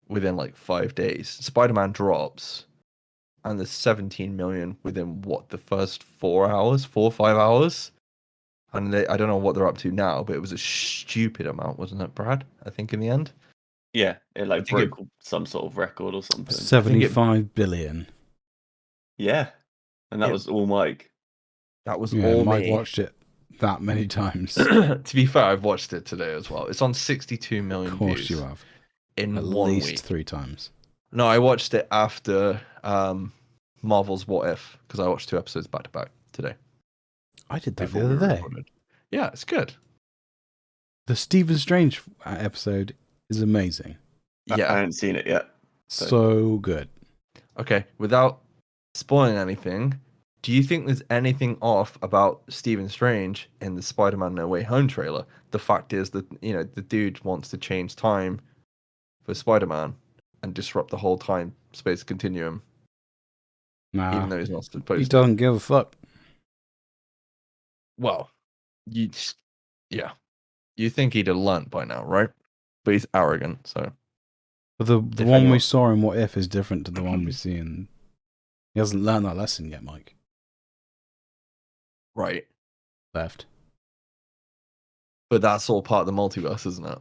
within like 5 days. Spider-Man drops, and there's 17 million within what, the first 4 or 5 hours. And I don't know what they're up to now, but it was a stupid amount, wasn't it, Brad? I think in the end. Yeah, it like think broke some sort of record or something. 75 billion. Yeah, and that was all Mike. That was Yeah, all Mike me. watched it that many times. To be fair, I've watched it today as well. It's on 62 million Of course views you have. in At 1 least week. 3 times. No, I watched it after Marvel's What If, because I watched 2 episodes back to back today. I did that before the we other day. recorded. Yeah, it's good. The Stephen Strange episode is amazing. I Yeah. haven't seen it yet. So good. Okay, without spoiling anything, do you think there's anything off about Stephen Strange in the Spider-Man No Way Home trailer? The fact is that, the dude wants to change time for Spider-Man and disrupt the whole time-space continuum, Nah, even though he's not supposed he to. doesn't give a fuck. Well, you think he'd have learned by now, right? But he's arrogant, so. But the If one we anyone- saw in What If is different to the one we see in... He hasn't learned that lesson yet, Mike. Right. Left. But that's all part of the multiverse, isn't it?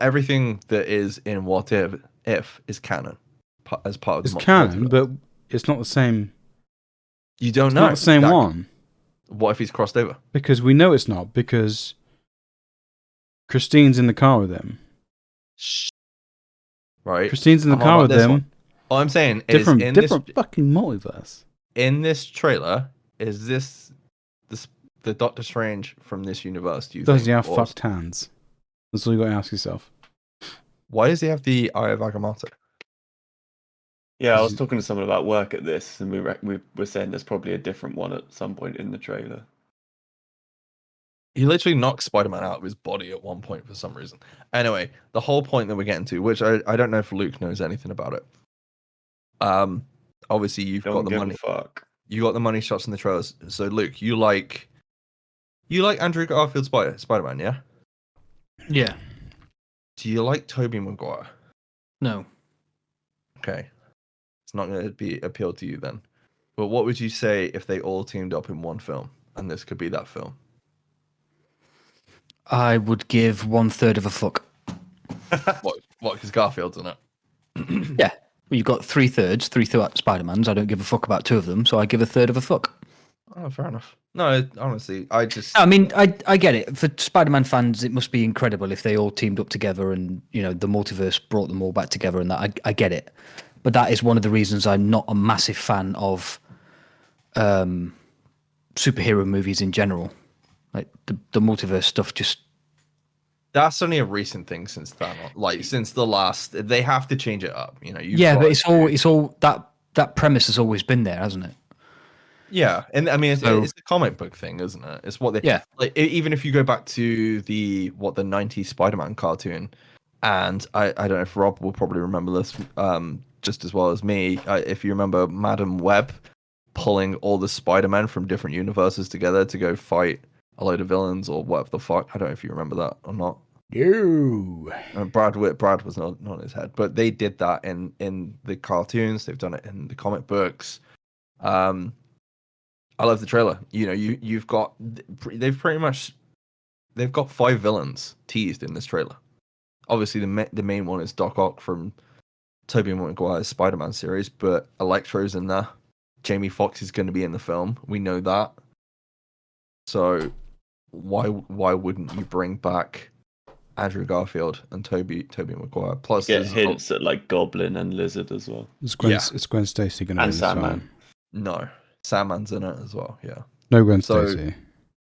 Everything that is in What If is canon, as part of It's the canon, multiverse. but it's not the same... You don't It's know. not the same one. What if he's crossed over? Because we know it's not, because Christine's in the car with him. Right. Christine's in the And what car about with this him. one? All I'm saying is Different fucking multiverse. in this trailer, is this the Doctor Strange from this universe, do you Does think? he have Or fucked hands? That's all you got to ask yourself. why does he have the Eye of Agamotto? Yeah, I was talking to someone about work at this, and we were saying there's probably a different one at some point in the trailer. He literally knocks Spider-Man out of his body at one point for some reason. Anyway, the whole point that we're getting to, which I don't know if Luke knows anything about it. Obviously you've Don't got the give money. a fuck. You got the money shots in the trailers. So Luke, you like Andrew Garfield Spider-Man, yeah? Yeah. Do you like Tobey Maguire? No. Okay. It's not going to be appeal to you then. But what would you say if they all teamed up in one film and this could be that film? I would give 1/3 of a fuck. What? Because Garfield's in it. Yeah. Well, you've got 3/3 Spider-Mans. I don't give a fuck about 2 of them, so I give 1/3 of a fuck. Oh, fair enough. No, honestly, I just... I mean, I get it. For Spider-Man fans, it must be incredible if they all teamed up together and, the multiverse brought them all back together and that. I get it. But that is one of the reasons I'm not a massive fan of superhero movies in general. Like, the multiverse stuff just... That's only a recent thing since Thanos. Like, since the last... They have to change it up, Yeah, but it's all... That premise has always been there, hasn't it? Yeah, and I mean, it's a comic book thing, isn't it? It's what they... Yeah. Like, even if you go back to the 90s Spider-Man cartoon, and I don't know if Rob will probably remember this just as well as me, if you remember Madam Web pulling all the Spider-Men from different universes together to go fight a load of villains or whatever the fuck. I don't know if you remember that or not. No. Brad was not on his head, but they did that in the cartoons. They've done it in the comic books. I love the trailer. You've got they've they've got 5 villains teased in this trailer. Obviously, the main one is Doc Ock from Tobey Maguire's Spider-Man series, but Electro's in there. Jamie Foxx is going to be in the film. We know that. So why wouldn't you bring back Andrew Garfield and Tobey Maguire? Plus, get hints at like Goblin and Lizard as well. Is Gwen Stacy going to be in And this Sandman. film? No, Sandman's in it as well. Yeah, No Gwen Stacy.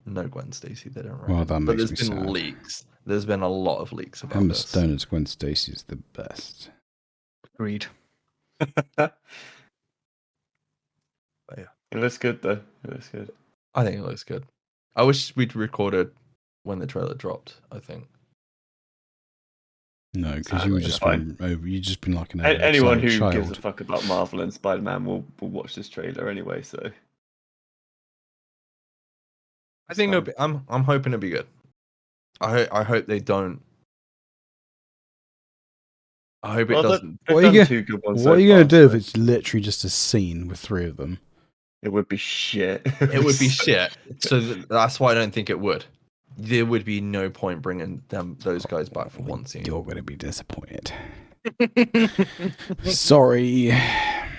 no Gwen Stacy. They don't reckon. Well, that but makes there's me been sad. leaks. There's been a lot of leaks about Emma this. Stone as Gwen Stacy is the best. Agreed. It looks good though. It looks good. I think it looks good. I wish we'd recorded when the trailer dropped. I think. No, because you just been like an Anyone who child. gives a fuck about Marvel and Spider-Man will watch this trailer anyway. So I think it'll be, I'm hoping it'll be good. I hope they don't. I hope it doesn't. What are you going to do if it's literally just a scene with 3 of them? It would be shit. It would be shit. So that's why I don't think it would. There would be no point bringing those guys back for one scene. You're going to be disappointed. Sorry. I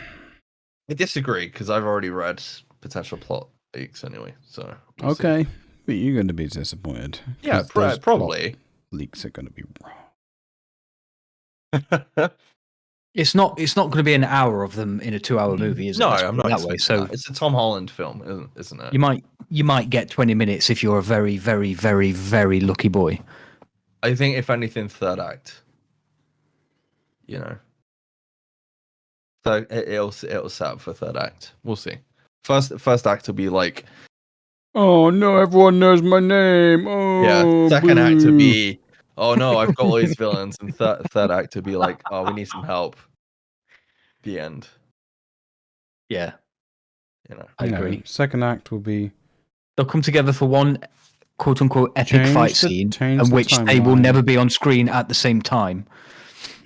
disagree because I've already read potential plot leaks anyway. So okay, but you're going to be disappointed. Yeah, probably. Leaks are going to be wrong. It's not going to be an hour of them in a 2-hour movie, is it? No, Let's I'm put it not that way. So So it's a Tom Holland film, isn't it? you might get 20 minutes if you're a very, very, very, very lucky boy. I think if anything, third act. You know. So it'll set up for third act. We'll see. First act will be like, oh no, everyone knows my name. Oh yeah. Second act boo. to be, oh no, I've got all these villains, and third act to be like, oh, we need some help. The end. Yeah, You know. I agree. Second act will be They'll come together for one quote unquote epic fight scene, in which they will never be on screen at the same time.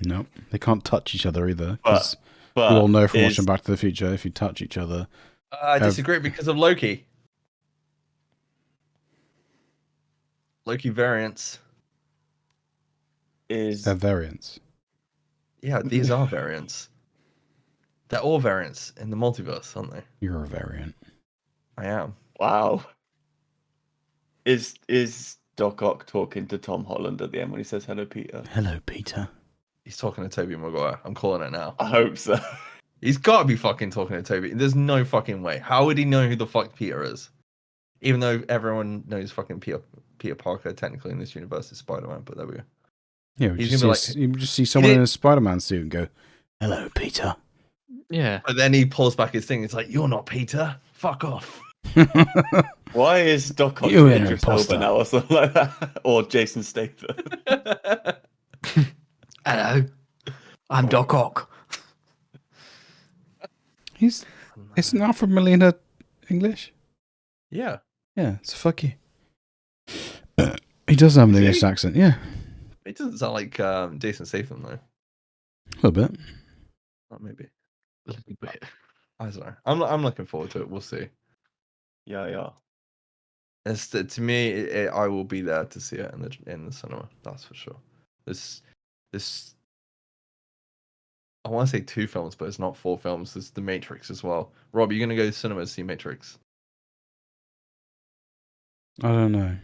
No, they can't touch each other either. But we all know from watching Back to the Future, if you touch each other. I disagree because of Loki. Loki variants. They're variants. Yeah, these are variants. They're all variants in the multiverse, aren't they? You're a variant. I am. Wow. Is Doc Ock talking to Tom Holland at the end when he says hello, Peter? Hello, Peter. He's talking to Tobey Maguire. I'm calling it now. I hope so. He's got to be fucking talking to Tobey. There's no fucking way. How would he know who the fuck Peter is? Even though everyone knows fucking Peter Parker technically in this universe is Spider-Man, but there we go. Yeah, you just see someone in a Spider-Man suit and go, hello, Peter. Yeah. But then he pulls back his thing. It's like, you're not Peter. Fuck off. Why is Doc Ock You're an Idris imposter. Elba now or something like that? Or Jason Statham? Hello, I'm Doc Ock. Isn't Alfred Molina English? Yeah. Yeah, so fuck you. He does have an English accent, yeah. It doesn't sound like Jason Statham, though. A little bit. Not maybe. I don't know. I'm looking forward to it. We'll see. Yeah. To me, I will be there to see it in the cinema. That's for sure. This I want to say 2 films, but it's not 4 films. There's The Matrix as well. Rob, you're gonna go to cinema to see Matrix? I don't know.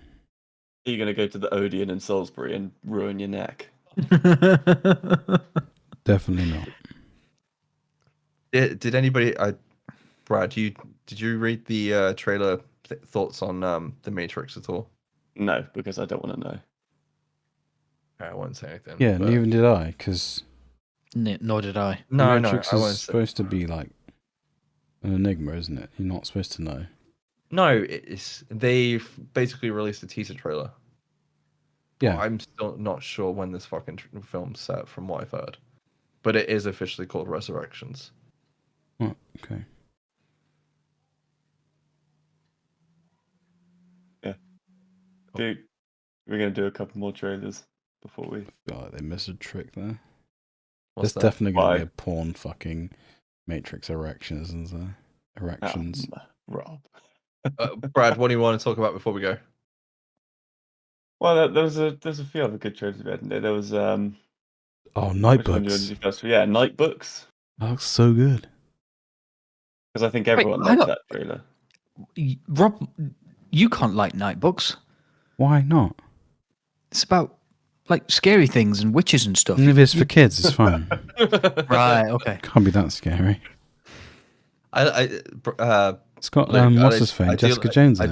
Are you going to go to the Odeon in Salisbury and ruin your neck? Definitely not. Did anybody? Brad, did you read the trailer thoughts on The Matrix at all? No, because I don't want to know. I won't say anything. Yeah, neither did I, because Nor did I. No, Matrix I won't is say. supposed to be like an enigma, isn't it? You're not supposed to know. No, they've basically released a teaser trailer. Yeah. I'm still not sure when this fucking film's set, from what I've heard, but it is officially called Resurrections. Oh, okay. Yeah. Dude, we're going to do a couple more trailers before we... God, they missed a trick there. What's There's that? definitely going to be a porn fucking Matrix erections, isn't there? Erections. Rob. Brad, what do you want to talk about before we go? Well, there's a few other good trailers we had in there. There was Oh, which one did Nightbooks. you first? Yeah, Night Books. That looks so good. Because I think Wait, everyone hang liked on. that trailer. Rob, you can't like night books. Why not? It's about like scary things and witches and stuff. And if it's for kids, it's fine. Right, okay. Can't be that scary. It's got Luke, what's his face? Jessica Jones in it.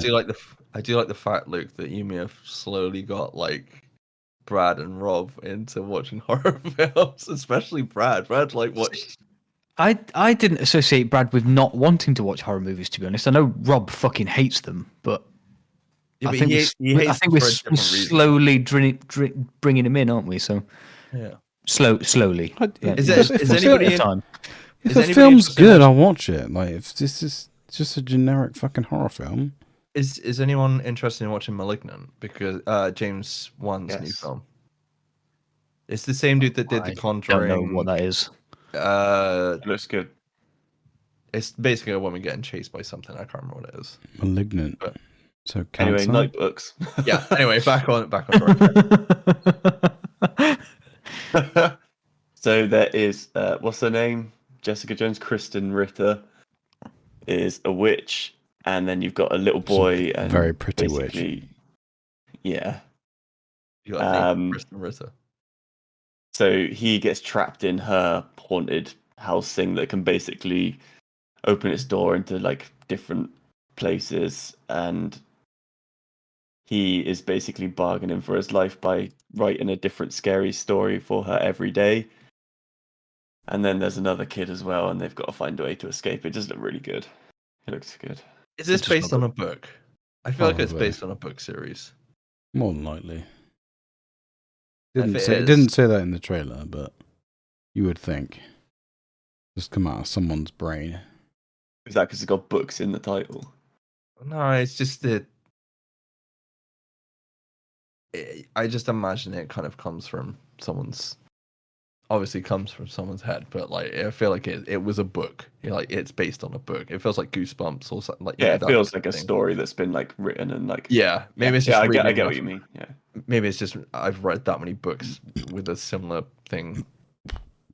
I do like the fact, Luke, that you may have slowly got like Brad and Rob into watching horror films, especially Brad. Brad like watched. I didn't associate Brad with not wanting to watch horror movies, to be honest. I know Rob fucking hates them, but Yeah, I but think he hates them we're for a different reason. slowly bringing him in, aren't we? So Yeah. Slowly. Is If anybody time? If Is a anybody film's interested in good, watching- I'll watch it. Like, if this is just a generic fucking horror film. Is anyone interested in watching *Malignant*? Because James Wan's new Yes. film. It's the same dude that did The I Conjuring. don't know what that is. It looks good. It's basically a woman getting chased by something. I can't remember what it is. Malignant. But- So Anyway, cancer. Night Books. Yeah. Anyway, back on track. So there is what's her name? Jessica Jones. Kristen Ritter is a witch, and then you've got a little boy and very pretty witch. basically- Yeah. You got a thing for Um, Kristen Ritter. So he gets trapped in her haunted house thing that can basically open its door into like different places, and he is basically bargaining for his life by writing a different scary story for her every day. And then there's another kid as well, and they've got to find a way to escape. It does look really good. It looks good. Is this just based not on a book? I feel like it's Probably. based on a book series. More than likely. If Didn't it say, it is- didn't say that in the trailer, but you would think. Just come out of someone's brain. Is that because it's got books in the title? No, it's just that. I just imagine it kind of comes from someone's. Obviously, comes from someone's head, but like I feel like it was a book. Like it's based on a book. It feels like Goosebumps or something like. Yeah, it that feels kind like of a thing. story that's been like written and like. Yeah, maybe it's Yeah, just. I get reading what off- you mean. Yeah. Maybe it's just I've read that many books with a similar thing.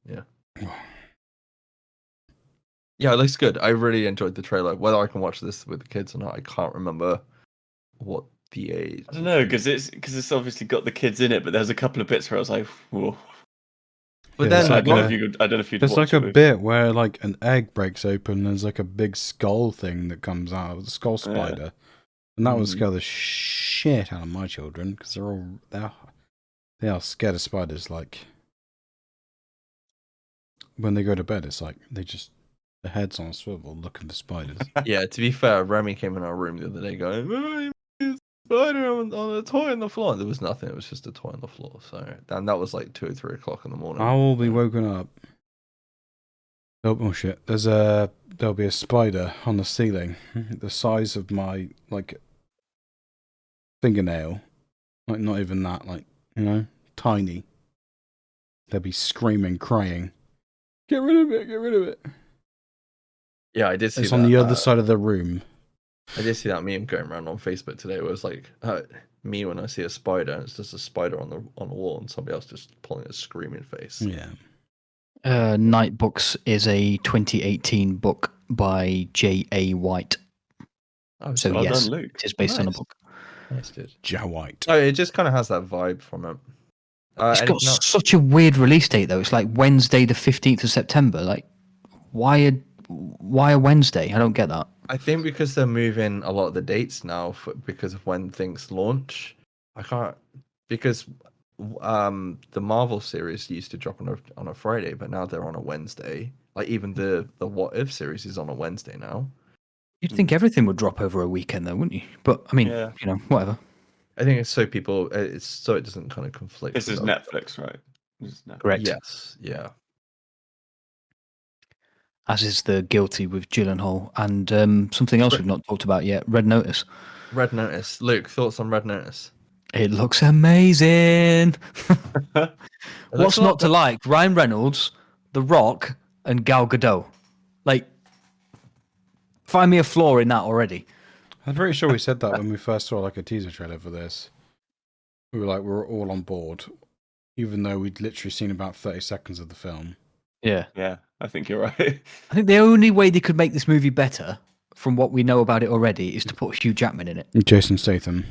Yeah. Yeah, it looks good. I really enjoyed the trailer. Whether I can watch this with the kids or not, I can't remember what the age. I don't know because it's obviously got the kids in it, but there's a couple of bits where I was like, whoa. But Yeah, then it's I like don't know a- if you could. I don't know if you'd. There's watch like a it with- bit where like an egg breaks open and there's like a big skull thing that comes out of the skull Yeah. spider. And that would Mhm. scare the shit out of my children because they are scared of spiders. Like when they go to bed, it's like their head's on a swivel looking for spiders. Yeah, to be fair, Remy came in our room the other day going, "Oh, there's a spider on a toy on the floor." There was nothing. It was just a toy on the floor. So, and that was like 2 or 3 o'clock in the morning. I will be woken up. Oh shit! There'll be a spider on the ceiling, the size of my like fingernail, like not even that, like tiny. They'll be screaming, crying. Get rid of it! Get rid of it! Yeah, I did see It's that. on the other side of the room. I did see that meme going around on Facebook today. It was like me when I see a spider, and it's just a spider on the wall, and somebody else just pulling a screaming face. Yeah. Night Books is a 2018 book by J.A. White. Oh, So Well yes, done, Luke. it is based on a Nice. book. nice, dude. Ja White. Oh, it just kind of has that vibe from it. It's got such a weird release date though. It's like Wednesday, the 15th of September. Like, why a Wednesday? I don't get that. I think because they're moving a lot of the dates now because of when things launch. I can't because the Marvel series used to drop on a Friday, but now they're on a Wednesday. Like even the What If series is on a Wednesday now. You'd think everything would drop over a weekend though, wouldn't you? But I mean, Yeah. whatever. I think it's so it's so it doesn't kind of conflict. This is with other- Netflix, right? This is Netflix. Correct. Yes, yeah. As is The Guilty with Gyllenhaal and something else we've not talked about yet, Red Notice. Red Notice. Luke, thoughts on Red Notice? It looks amazing. It What's looks a lot not to like? Ryan Reynolds, The Rock, and Gal Gadot. Like, find me a flaw in that already. I'm pretty sure we said that when we first saw like a teaser trailer for this. we were all on board, even though we'd literally seen about 30 seconds of the film. Yeah. Yeah, I think you're right. I think the only way they could make this movie better, from what we know about it already, is to put Hugh Jackman in it. Jason Statham.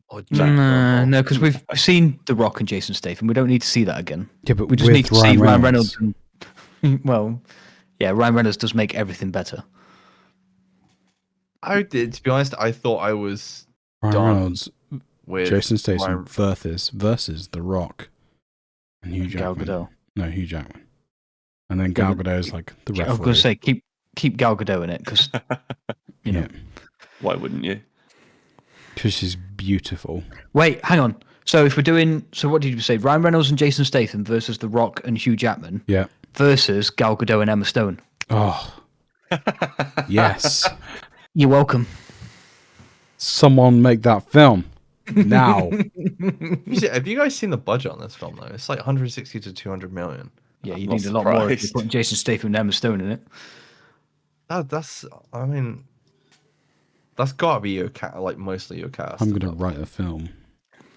Or Jack Gyllenhaal. No, because we've seen The Rock and Jason Statham. We don't need to see that again. Yeah, but We just with need to see Ryan Reynolds. Well, yeah, Ryan Reynolds does make everything better. I did. To be honest, I thought I was Ryan done Reynolds, with Jason Statham Ryan- versus The Rock and Hugh Gal Jackman. Gadot. No, Hugh Jackman. And then Gal Gadot is like the referee. I was going to say keep Gal Gadot in it because you know. Yeah. Why wouldn't you? Because she's beautiful. Wait, hang on. So if we're doing, what did you say? Ryan Reynolds and Jason Statham versus The Rock and Hugh Jackman. Yeah. Versus Gal Gadot and Emma Stone. Oh. Yes. You're welcome. Someone make that film now. Have you guys seen the budget on this film though? It's like 160 to 200 million. Yeah, I'm you not need a lot more if you're surprised. putting Jason Statham and Emma Stone in it. That's I mean, that's gotta be your like mostly your cast. I'm gonna write a film.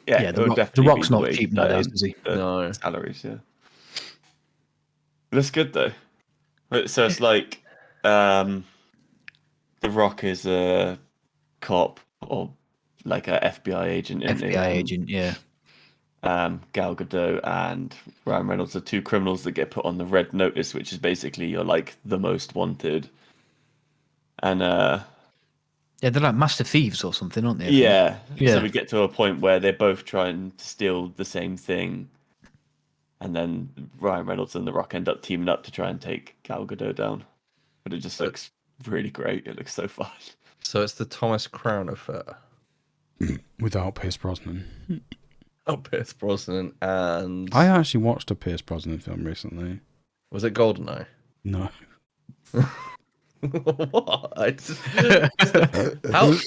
Yeah, Yeah, it The would Rock, definitely The Rock's be not way cheap down nowadays, is he? the No. salaries, yeah. That's good though. So it's like The Rock is a cop or like a FBI agent. FBI agent, yeah. Gal Gadot and Ryan Reynolds are two criminals that get put on the red notice, which is basically you're like the most wanted. And Yeah, they're like master thieves or something, aren't they? yeah. Yeah. So we get to a point where they're both trying to steal the same thing. And then Ryan Reynolds and The Rock end up teaming up to try and take Gal Gadot down. But it just looks really great. It looks so fun. So it's the Thomas Crown affair. Without Pierce Brosnan. Oh, Pierce Brosnan and I actually watched a Pierce Brosnan film recently. was it Goldeneye? No. What?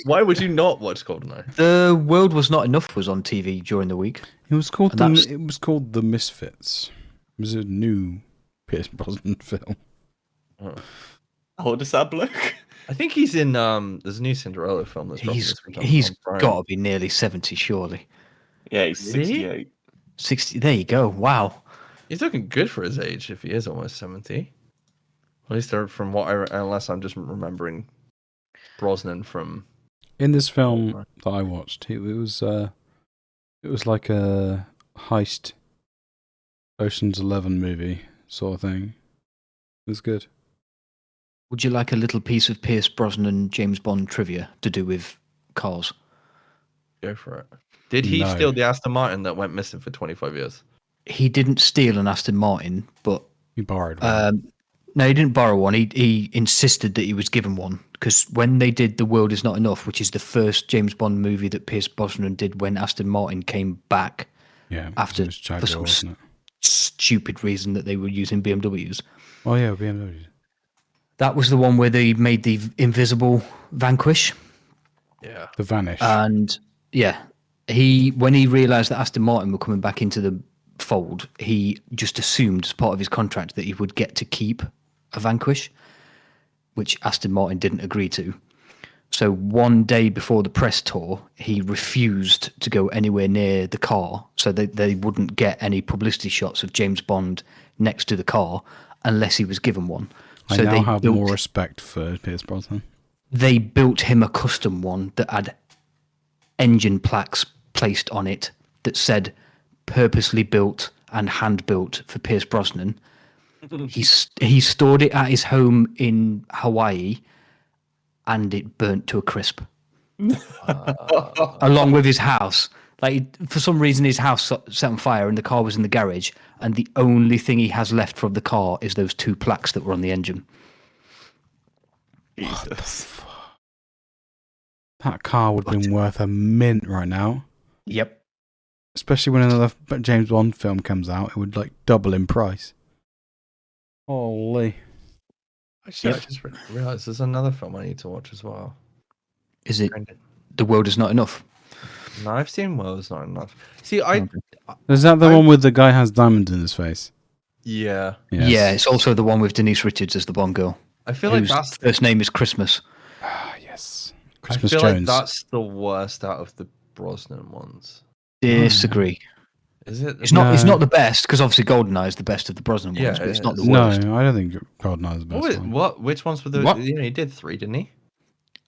Why would you not watch Goldeneye? The World Was Not Enough was on TV during the week. It was called And The Misfits. It was a new Pierce Brosnan film. Oh. How old is that bloke? I think he's in there's a new Cinderella film that's dropping He's this week on Prime. got to be nearly 70, surely. Yeah, he's Really? 68. 60. There you go. Wow. He's looking good for his age if he is almost 70. At least from what unless I'm just remembering Brosnan from In this film that I watched, it was like a heist Ocean's 11 movie sort of thing. It was good. Would you like a little piece of Pierce Brosnan James Bond trivia to do with cars? Go for it. Did he No. steal the Aston Martin that went missing for 25 years? He didn't steal an Aston Martin, but He borrowed one. no, he didn't borrow one. He insisted that he was given one because when they did The World Is Not Enough, which is the first James Bond movie that Pierce Brosnan did when Aston Martin came back Yeah, after it was Jaguar, for some wasn't it? stupid reason that they were using BMWs. Oh yeah, BMW. That was the one where they made the invisible Vanquish. Yeah. The Vanish. And yeah, when he realised that Aston Martin were coming back into the fold, he just assumed as part of his contract that he would get to keep a Vanquish, which Aston Martin didn't agree to. So one day before the press tour, he refused to go anywhere near the car so they wouldn't get any publicity shots of James Bond next to the car unless he was given one. I So now they have built, more respect for Pierce Brosnan. they built him a custom one that had engine plaques placed on it that said purposely built and hand built for Pierce Brosnan. He stored it at his home in Hawaii and it burnt to a crisp. Along with his house. Like, for some reason, his house set on fire and the car was in the garage, and the only thing he has left from the car is those two plaques that were on the engine. Jesus. That car would have been worth a mint right now. Yep. Especially when another James Bond film comes out, it would like double in price. Holy. Actually, I just realized there's another film I need to watch as well. Is it The World Is Not Enough? No, I've seen World's Not Enough. See, Is that the one with the guy has diamonds in his face? yeah. Yes. Yeah, it's also the one with Denise Richards as the Bond girl. I feel like Whose that's first name is Christmas. Ah, yes. I Christmas feel like Jones. that's the worst out of the Brosnan ones. Disagree. Is it? It's not. It's not the best because obviously GoldenEye is the best of the Brosnan ones, Yeah, but it's it not the is. worst. No, I don't think GoldenEye is the best one. What? Which ones were the? What? You know, he did 3, didn't he?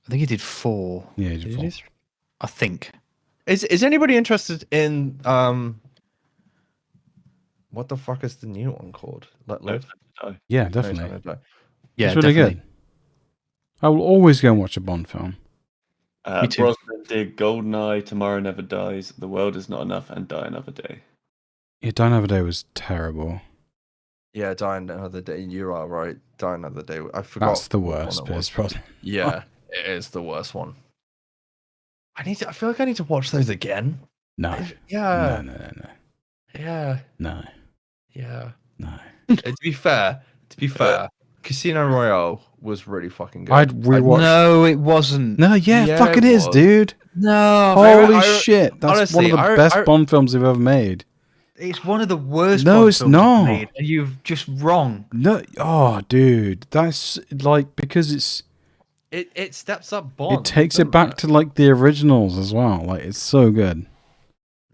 I think he did 4. Yeah, Did he do 3? I think. Is anybody interested in what the fuck is the new one called? Let Live? Yeah, No, definitely. Time to Die. Yeah, It's really definitely. good. I will always go and watch a Bond film. Me too. Brosnan did Goldeneye, Tomorrow Never Dies, The World Is Not Enough, and Die Another Day. Yeah, Die Another Day was terrible. Yeah, Die Another Day. You are right. Die Another Day. I forgot. That's the what one worst it Pierce was. Brosnan. Yeah, it is the worst one. I feel like I need to watch those again. No. Yeah. No. Yeah. No. Yeah. No. To be fair, Casino Royale was really fucking good. I'd rewatch. No, it wasn't. No, yeah, Yeah, fuck it is, was. dude. No, Holy shit. That's honestly, one of the best Bond films they've ever made. it's one of the worst. No, Bond it's films not. made, and you've just wrong. No, oh, dude. That's like, because it's. It steps up Bond. It takes it back to like the originals as well. Like, it's so good.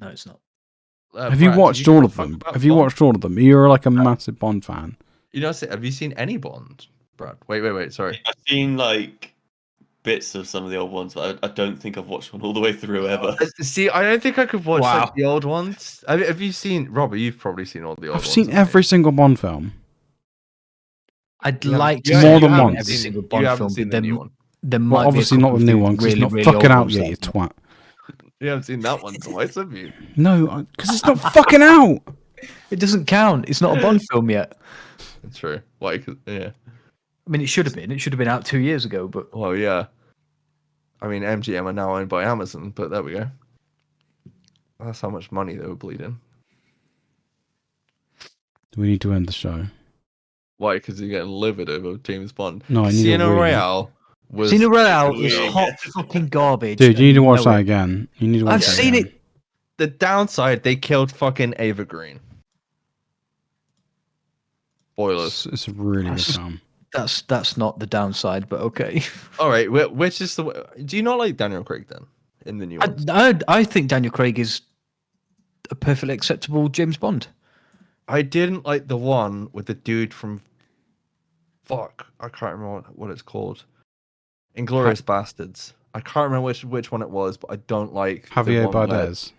No, it's not. Have you watched all of them? Have you watched all of them? You're like a massive Bond fan. You know, have you seen any Bond, Brad? Wait. Sorry. I've seen like bits of some of the old ones, but I don't think I've watched one all the way through ever. See, I don't think I could watch Wow. like, the old ones. Have you seen, Robert? You've probably seen all the old ones. I've seen haven't you? every single Bond film. I'd You like haven't- to More see than once. every single You Bond haven't film, seen but the new then one. there Well, might be a obviously not couple the of new things one, because really, it's not really fucking old out ones yet, you that- twat. You haven't seen that one twice, have you? No, because it's not fucking out. It doesn't count. It's not a Bond film yet. It's true. Like, yeah. I mean, it should have been. It should have been out 2 years ago, but Well, yeah. I mean, MGM are now owned by Amazon, but there we go. That's how much money they were bleeding. We need to end the show. Why? Because you're getting livid over James Bond. No, I need a Casino wee. Royale was. Casino Royale is weird. hot fucking garbage. Dude, you need to and watch know that it. again. You need to watch I've that seen again. it. The downside, they killed fucking Ava Green. Spoilers. It's a really good film. That's not the downside, but okay. All right, which is the? Do you not like Daniel Craig then? In the new ones, I think Daniel Craig is a perfectly acceptable James Bond. I didn't like the one with the dude from. Fuck, I can't remember what it's called. Inglorious Bastards. I can't remember which one it was, but I don't like the Javier one where- Bardez.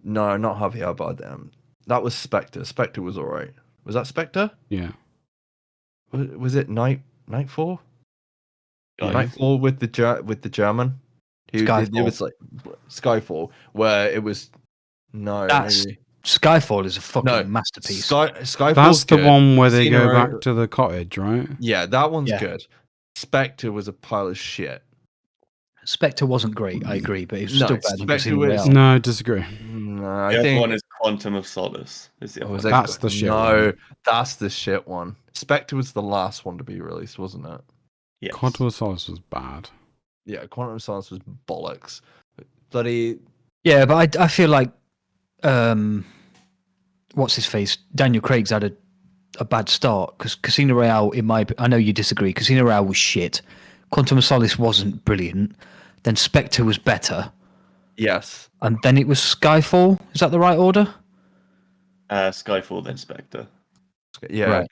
No, not Javier Bardem. That was Spectre. Spectre was alright. Was that Spectre? Yeah. Was it Nightfall? Skyfall. Nightfall with the German. It Skyfall. was like Skyfall, where it was That's maybe Skyfall is a fucking No, masterpiece. Skyfall's That's the good. one where they Casino go Royale- back to the cottage, right? Yeah, that one's Yeah. good. Spectre was a pile of shit. Spectre wasn't great, I agree, but it's No, still better than Spectre Casino was- Royale. No, disagree. No, The I other think one is Quantum of Solace. Is the other was one. it- That's the shit No, one. that's the shit one. Spectre was the last one to be released, wasn't it? Yes. Quantum of Solace was bad. Yeah, Quantum of Solace was bollocks. Bloody Yeah, but I feel like what's his face? Daniel Craig's had a bad start because Casino Royale, I know you disagree. Casino Royale was shit. Quantum of Solace wasn't brilliant. Then Spectre was better, yes. and then it was Skyfall. Is that the right order? Skyfall, then Spectre. Yeah, Right.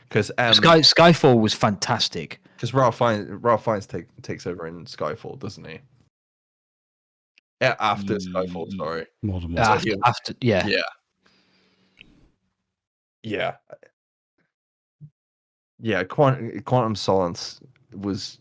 because Skyfall was fantastic. Ralph Fiennes takes over in Skyfall, doesn't he? Yeah, after Skyfall, sorry. More than one. After, yeah. Yeah, Quantum Solace was.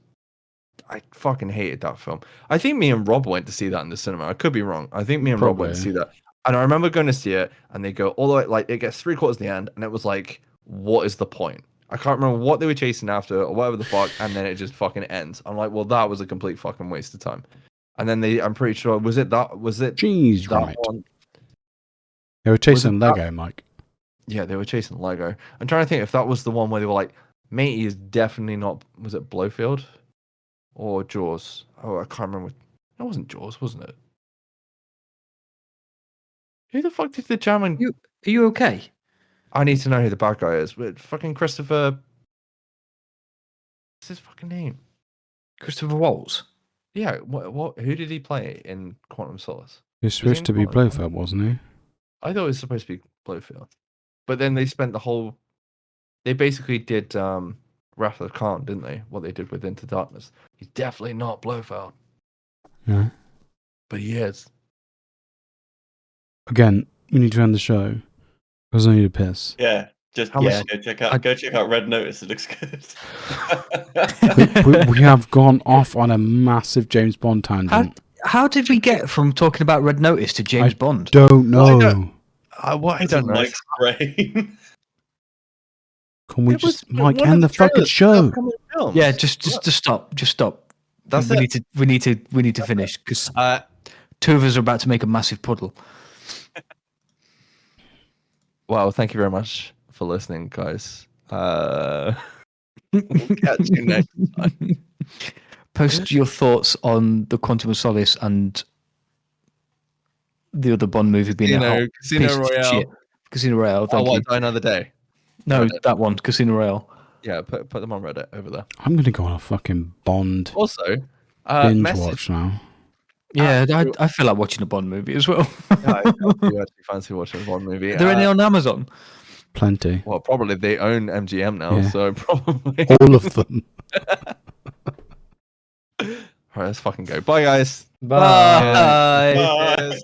I fucking hated that film. I think me and Rob went to see that in the cinema. I could be wrong. I think me and Rob went to see that, and I remember going to see it, and they go all the way, like it gets 3/4 to the end, and it was like, what is the point? I can't remember what they were chasing after or whatever the fuck, and then it just fucking ends. I'm like, well, that was a complete fucking waste of time. And then I'm pretty sure, was it Jeez, that right. one? They were chasing that- Lego, Mike. Yeah, they were chasing Lego. I'm trying to think if that was the one where they were like, matey is definitely not. Was it Blofeld or Jaws? Oh, I can't remember. It wasn't Jaws, wasn't it? Who the fuck did the German? Are you okay? I need to know who the bad guy is. But fucking Christopher. What's his fucking name? Christopher Waltz. Yeah. What? Who did he play in Quantum Solace? He's supposed to be Blofeld, wasn't he? I thought it was supposed to be Blofeld. But then they spent they basically did Wrath of Khan, didn't they? What they did with Into Darkness. He's definitely not Blofeld. Yeah. But he is. Again, we need to end the show because I need a piss. Yeah, just How much- go check out Red Notice. It looks good. we have gone off on a massive James Bond tangent. How did we get from talking about Red Notice to James Bond? Don't know. I don't know. Mike's brain. Can we just Mike end the fucking show? Yeah, just stop. Just stop. That's we need to finish because two of us are about to make a massive puddle. Well, thank you very much for listening, guys. We'll catch you next time. Post your thoughts on the Quantum of Solace and the other Bond movie being a Casino Royale. Casino Royale. Thank you. Die Another Day. No, Reddit. That one, Casino Royale. Yeah, put them on Reddit over there. I'm gonna go on a fucking Bond Also, binge watch now. Yeah, I feel like watching a Bond movie as well. I do actually fancy watching one movie. Are there any on Amazon? Plenty. Well, probably they own MGM now, Yeah. so probably. All of them. All right, let's fucking go. Bye, guys. Bye. Bye.